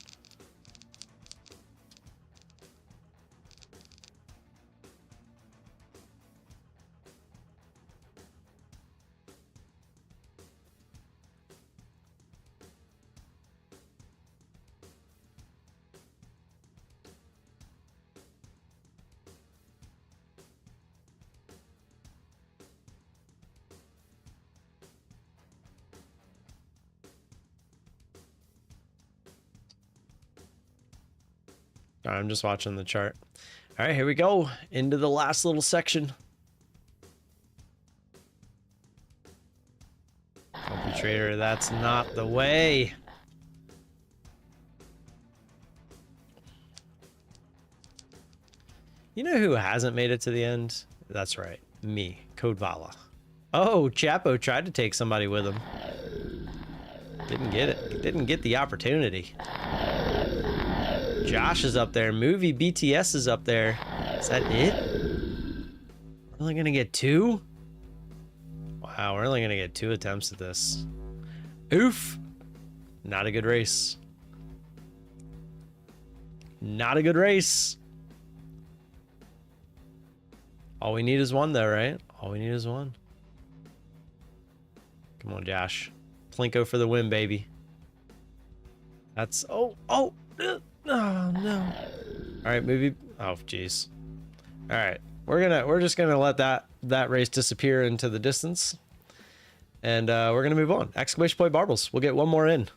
I'm just watching the chart. All right, here we go into the last little section. copy trader. That's not the way. You know who hasn't made it to the end? That's right, me, Code Vala. Oh, Chapo tried to take somebody with him. Didn't get it. Didn't get the opportunity. Josh is up there. Movie BTS is up there. Is that it? We're only gonna get 2? Wow, we're only gonna get 2 attempts at this. Oof. Not a good race. Not a good race. All we need is 1 though, right? All we need is 1. Come on, Josh. Plinko for the win, baby. That's oh no. All right, movie. Oh, jeez. All right, we're just gonna let that race disappear into the distance, and we're gonna move on. Exclamation point Barbles. We'll get 1 more in.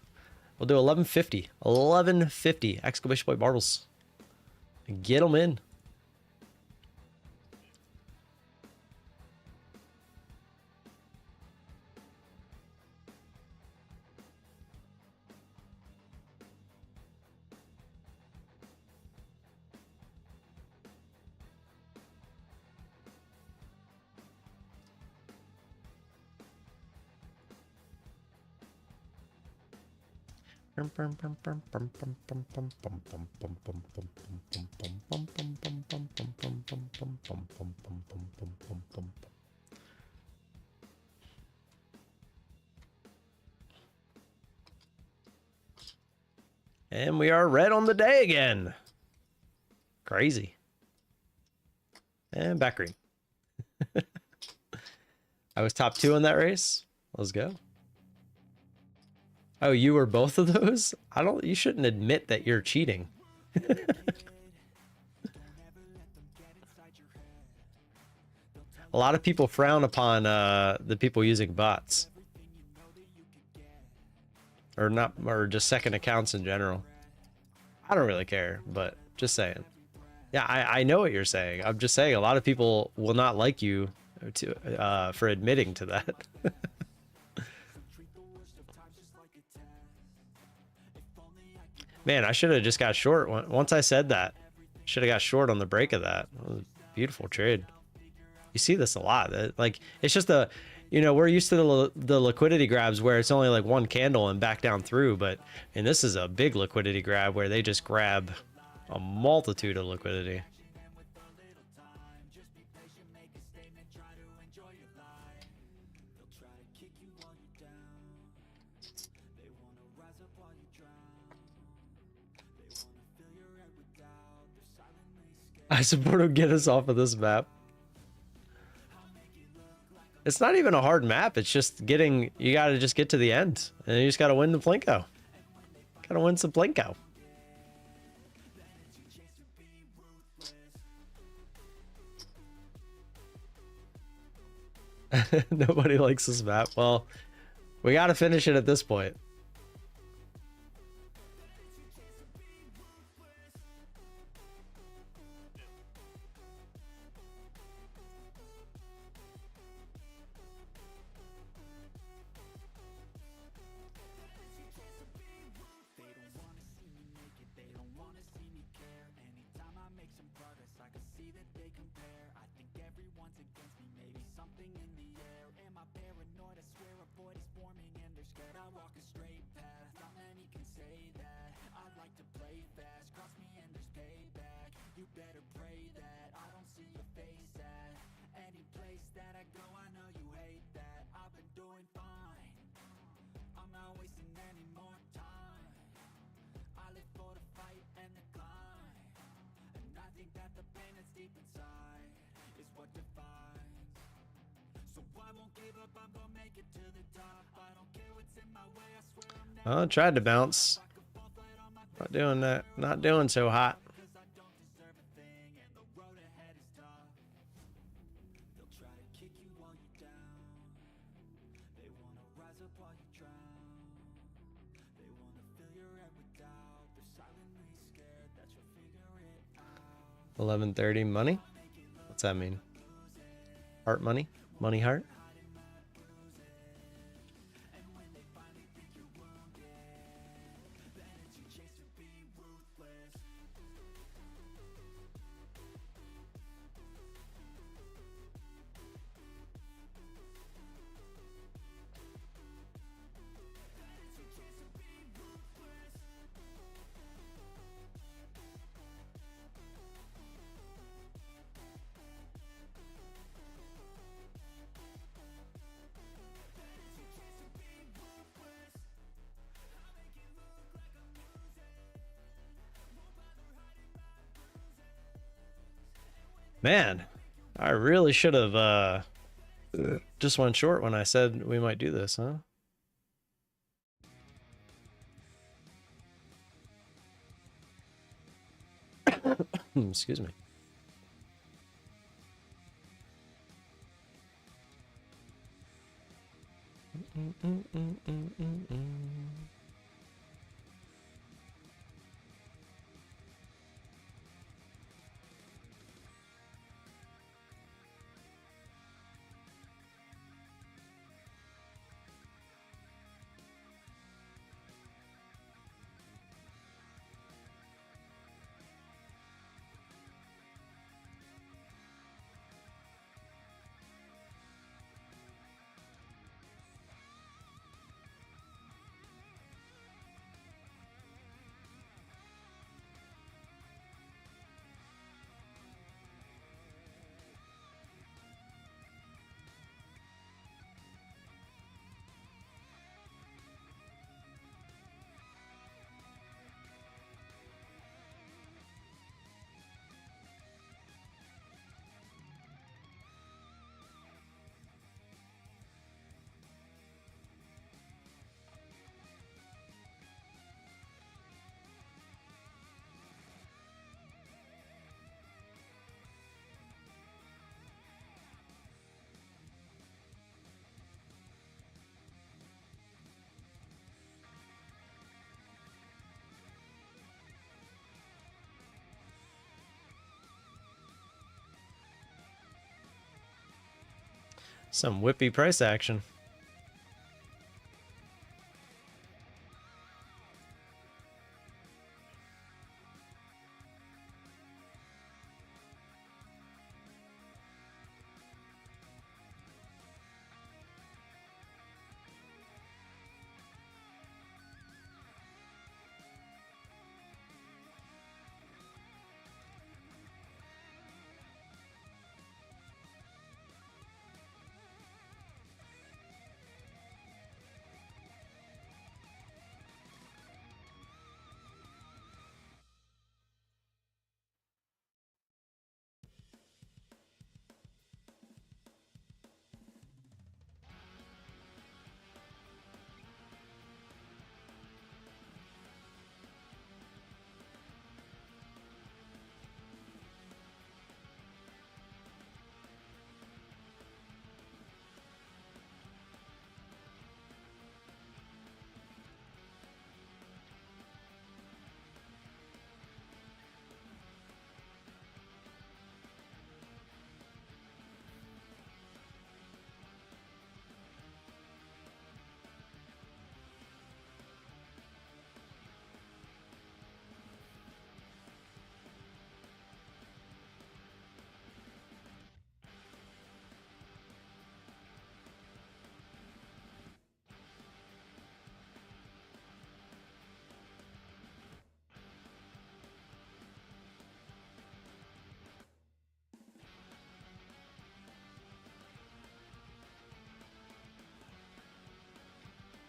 We'll do 1150. 1150. Exclamation point Barbles. Get them in. And we are red on the day again. Crazy. And back green. I was top 2 in that race. Let's go. Oh, you were both of those? You shouldn't admit that you're cheating. A lot of people frown upon the people using bots. Or just second accounts in general. I don't really care, but just saying. Yeah, I know what you're saying. I'm just saying a lot of people will not like you for admitting to that. Man, I should have just got short. Once I said that, should have got short on the break of that. It was a beautiful trade. You see this a lot. Like, it's just we're used to the liquidity grabs where it's only like 1 candle and back down through. And this is a big liquidity grab where they just grab a multitude of liquidity. I support him, get us off of this map. It's not even a hard map. It's just you gotta just get to the end. And you just gotta win the Plinko. Gotta win some Plinko. Nobody likes this map. Well, we gotta finish it at this point. I tried to bounce. Not doing that. Not doing so hot. $11.30 money? What's that mean? Heart money? Money heart? Man, I really should have just went short when I said we might do this, huh? Excuse me. Some whippy price action.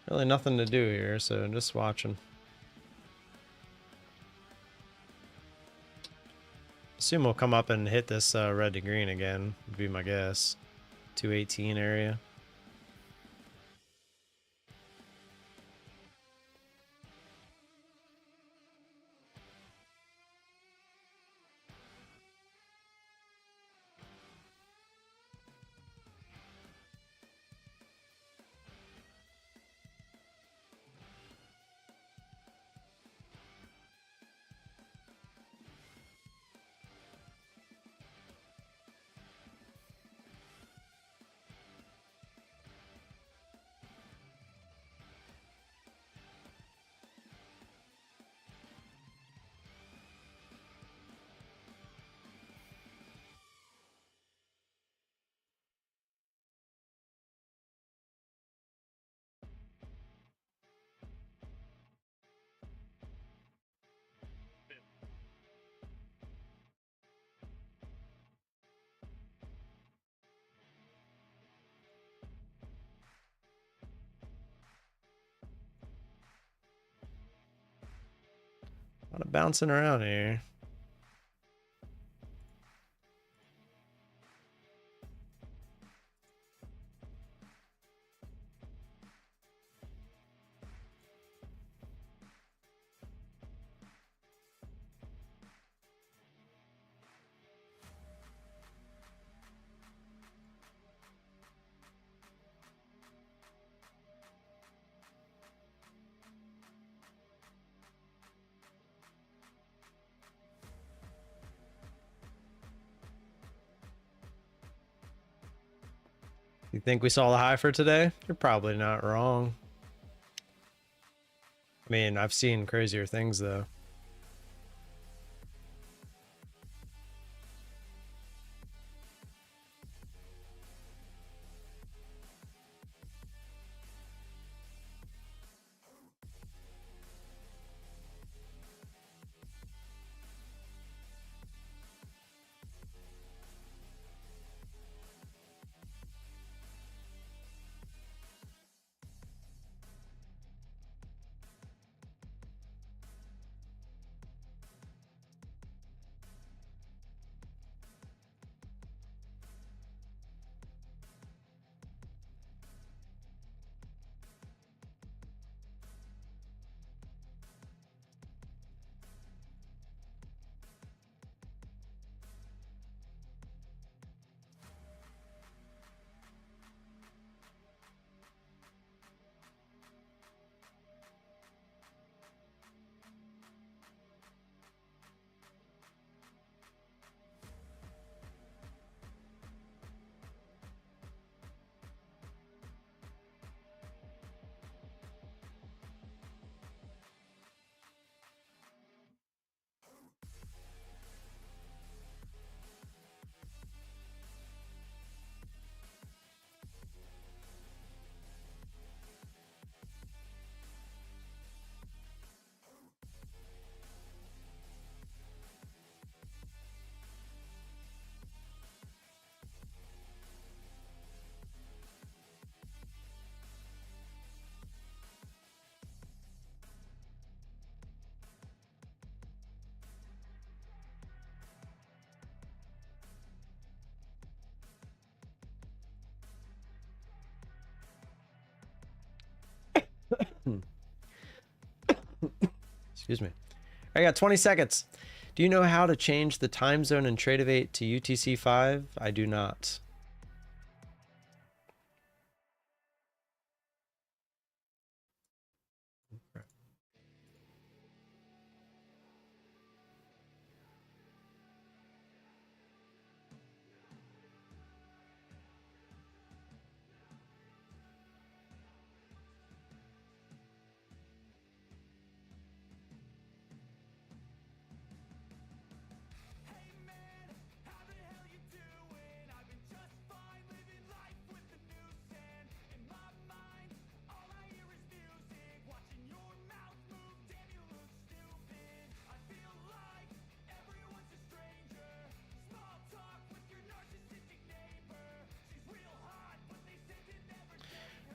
Really nothing to do here, so just watching. Assume we'll come up and hit this red to green again, would be my guess. 218 area. A lot of bouncing around here. You think we saw the high for today? You're probably not wrong. I mean, I've seen crazier things though. Excuse me. I got 20 seconds. Do you know how to change the time zone in Tradeify to UTC-5? I do not.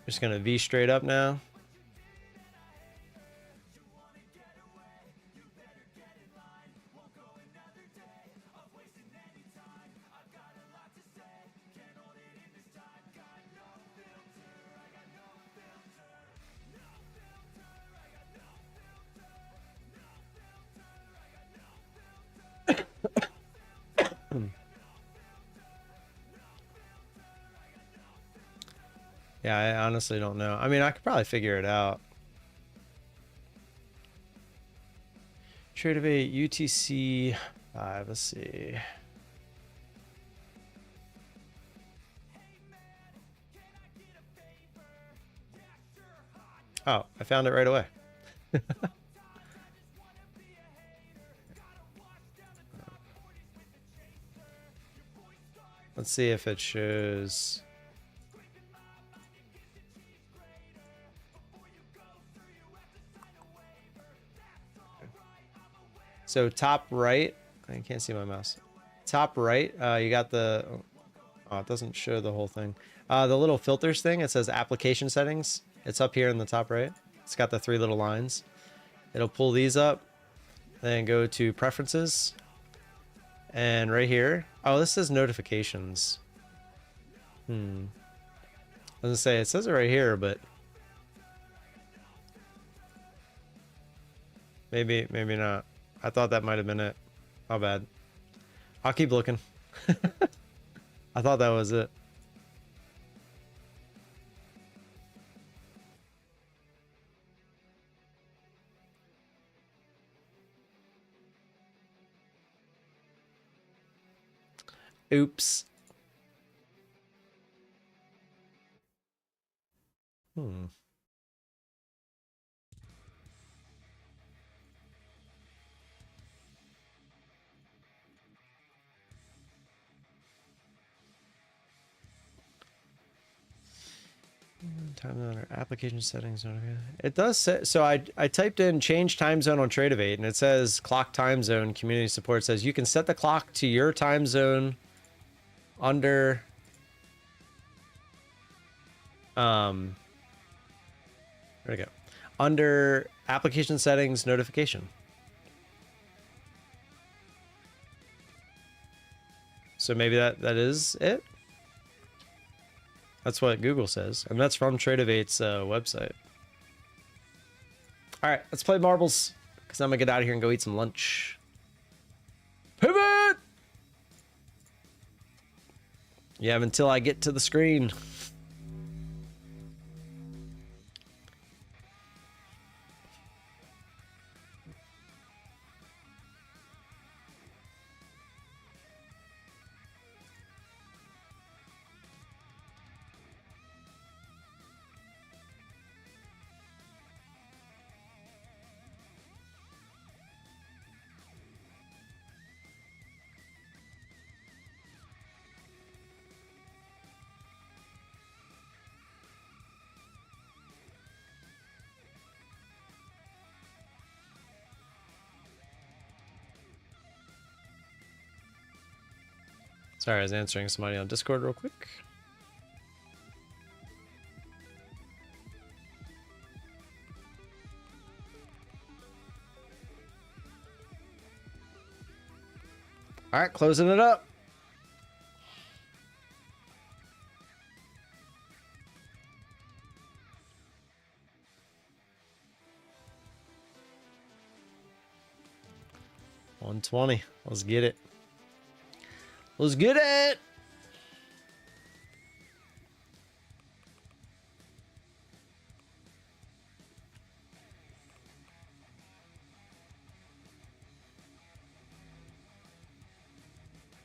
Just gonna V straight up now. Yeah, I honestly don't know. I mean, I could probably figure it out. Tradeify UTC 5, let's see. Oh, I found it right away. Let's see if it shows. So top right, I can't see my mouse. Top right, you got the, oh, it doesn't show the whole thing. The little filters thing, it says application settings. It's up here in the top right. It's got the 3 little lines. It'll pull these up, then go to preferences. And right here, oh, this says notifications. I was gonna say, it says it right here, but maybe not. I thought that might have been it. My bad. I'll keep looking. I thought that was it. Oops. Time zone or application settings. It does say, so I typed in change time zone on Tradeify and it says clock time zone. Community support says you can set the clock to your time zone under where'd it go? Under application settings notification. So maybe that is it. That's what Google says, and that's from Tradeify's website. All right, let's play marbles, because I'm gonna get out of here and go eat some lunch. Pivot! You have until I get to the screen. Sorry, I was answering somebody on Discord real quick. All right, closing it up. $120. Let's get it. Let's get it.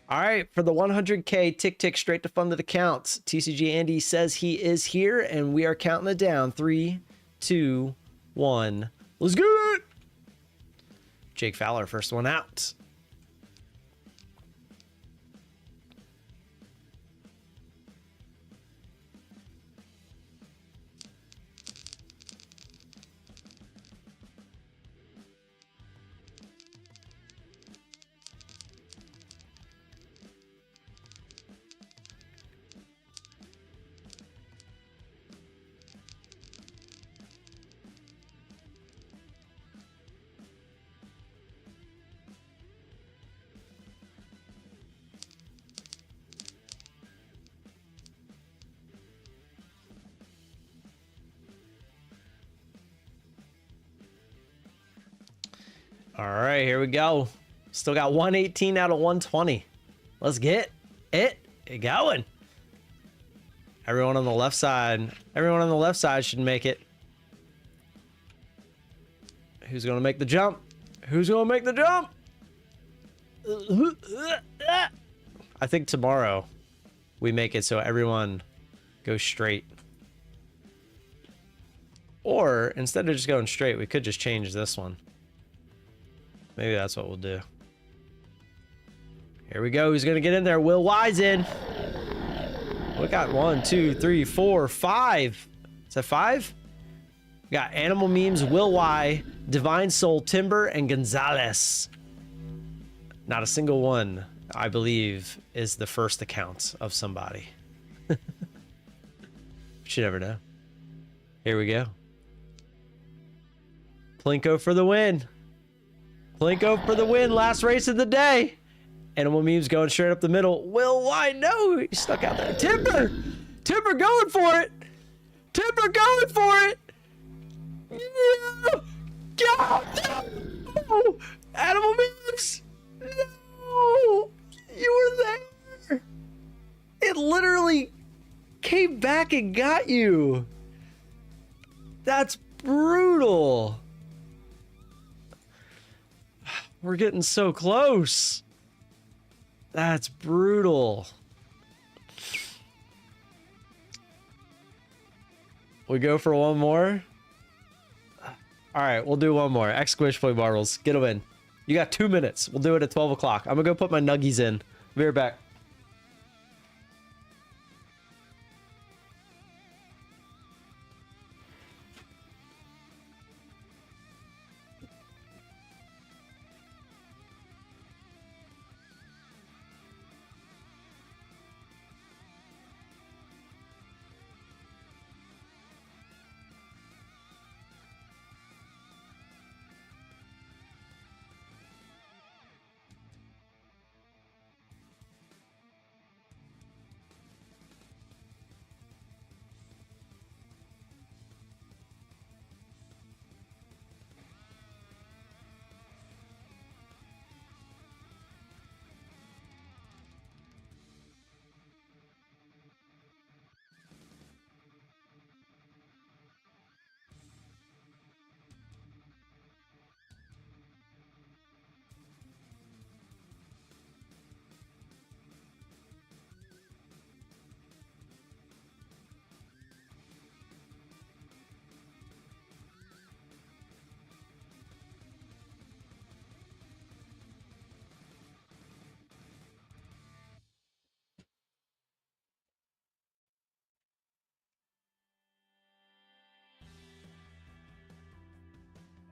All right, for the 100K tick straight to funded accounts, TCG Andy says he is here, and we are counting it down. 3, 2, 1. Let's get it. Jake Fowler, first one out. All right, here we go. Still got 118 out of 120. Let's get it going. Everyone on the left side should make it. Who's going to make the jump? Who's going to make the jump? I think tomorrow we make it so everyone goes straight. Or instead of just going straight, we could just change this one. Maybe that's what we'll do. Here we go. Who's going to get in there? Will Wise in. We got 1, 2, 3, 4, 5. Is that 5? We got Animal Memes, Will Y, Divine Soul, Timber, and Gonzalez. Not a single one, I believe, is the first account of somebody. You never know. Here we go. Plinko for the win. Plinko for the win. Last race of the day. Animal Memes going straight up the middle. Will Y, no, he's stuck out there. Timber! Timber going for it! Timber going for it! Yeah! God! No! Animal Memes! No! You were there! It literally came back and got you. That's brutal. We're getting so close. That's brutal. We go for one more. All right, we'll do one more. X-Squish play marbles. Get them in. You got 2 minutes. We'll do it at 12 o'clock. I'm gonna go put my nuggies in. Be right back.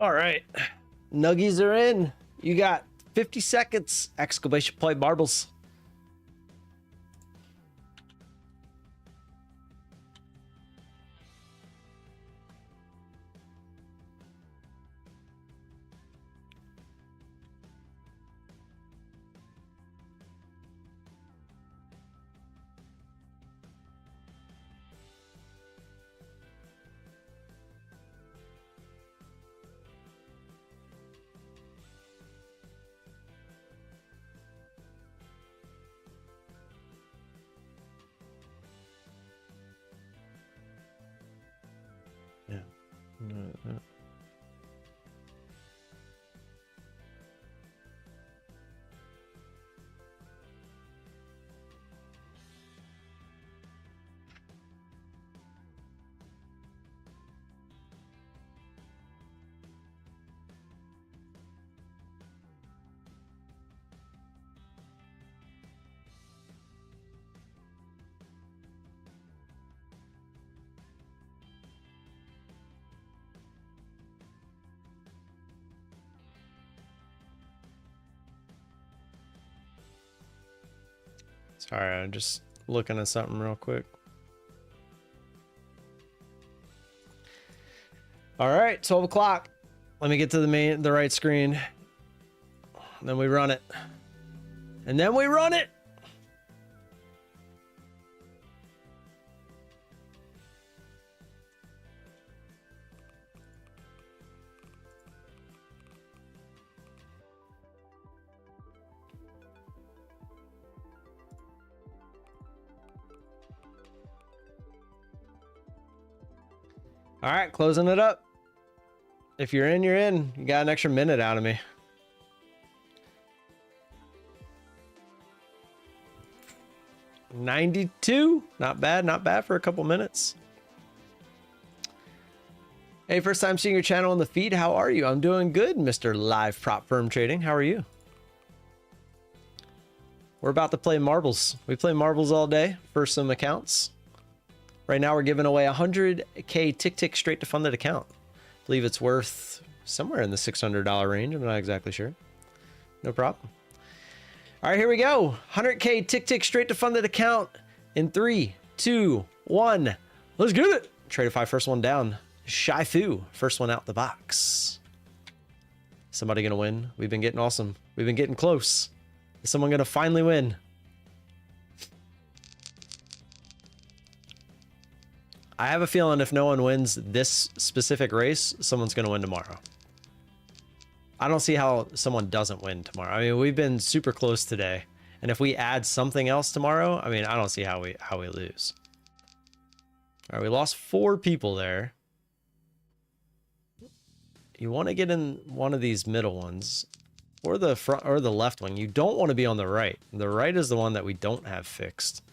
All right. Nuggies are in. You got 50 seconds. Exclamation point marbles. Yeah. No. Sorry, I'm just looking at something real quick. All right, 12 o'clock. Let me get to the right screen. And then we run it. And then we run it. All right, closing it up. If you're in, you're in. You got an extra minute out of me. $92. Not bad for a couple minutes. Hey, first time seeing your channel on the feed. How are you? I'm doing good, Mr. Live Prop Firm Trading. How are you? We're about to play marbles. We play marbles all day for some accounts. Right now, we're giving away 100K tick straight to funded account. I believe it's worth somewhere in the $600 range. I'm not exactly sure. No problem. All right, here we go. 100K tick straight to funded account in 3, 2, 1. Let's get it. Tradeify first one down. Shy Fu, first one out the box. Somebody gonna win? We've been getting awesome. We've been getting close. Is someone gonna finally win? I have a feeling if no one wins this specific race, someone's going to win tomorrow. I don't see how someone doesn't win tomorrow. I mean, we've been super close today. And if we add something else tomorrow, I mean, I don't see how we lose. All right, we lost 4 people there. You want to get in one of these middle ones or the front or the left one. You don't want to be on the right. The right is the one that we don't have fixed.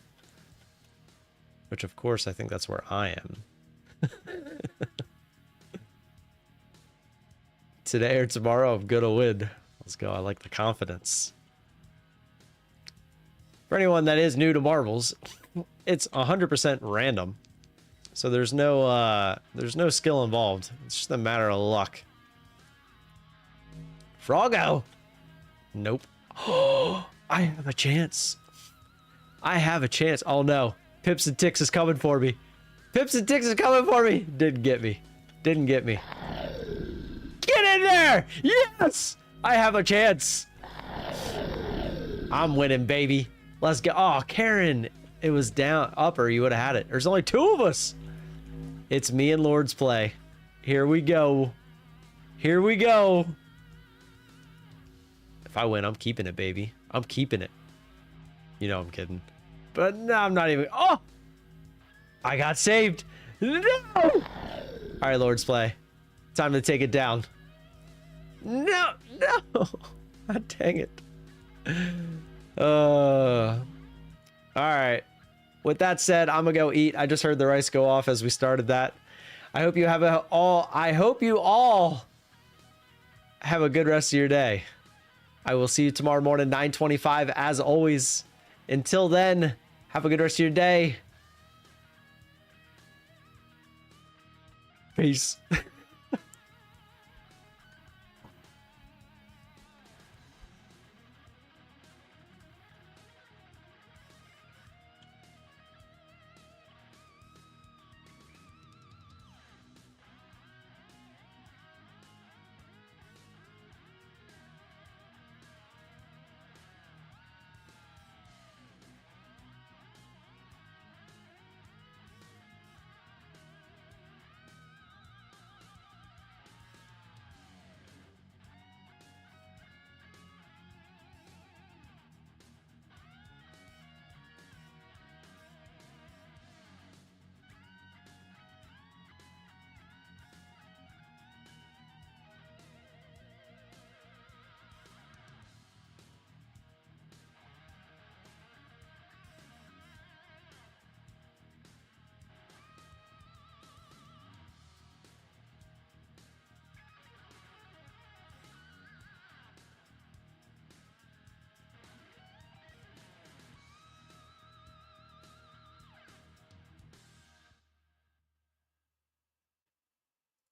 Which, of course, I think that's where I am. Today or tomorrow, I'm gonna win. Let's go. I like the confidence. For anyone that is new to marbles, it's 100% random. So there's no skill involved. It's just a matter of luck. Froggo! Nope. Oh, I have a chance. I have a chance. Oh no. Pips and Ticks is coming for me. Pips and Ticks is coming for me. Didn't get me. Didn't get me. Get in there! Yes! I have a chance. I'm winning, baby. Let's go. Oh, Karen. It was down, upper. You would have had it. There's only 2 of us. It's me and Lord's Play. Here we go. Here we go. If I win, I'm keeping it, baby. I'm keeping it. You know I'm kidding. But no, I'm not even. Oh! I got saved. No! All right, Lord's Play. Time to take it down. No, no. God dang it. All right. With that said, I'm gonna go eat. I just heard the rice go off as we started that. I hope you have I hope you all have a good rest of your day. I will see you tomorrow morning, 9:25 as always. Until then, have a good rest of your day. Peace.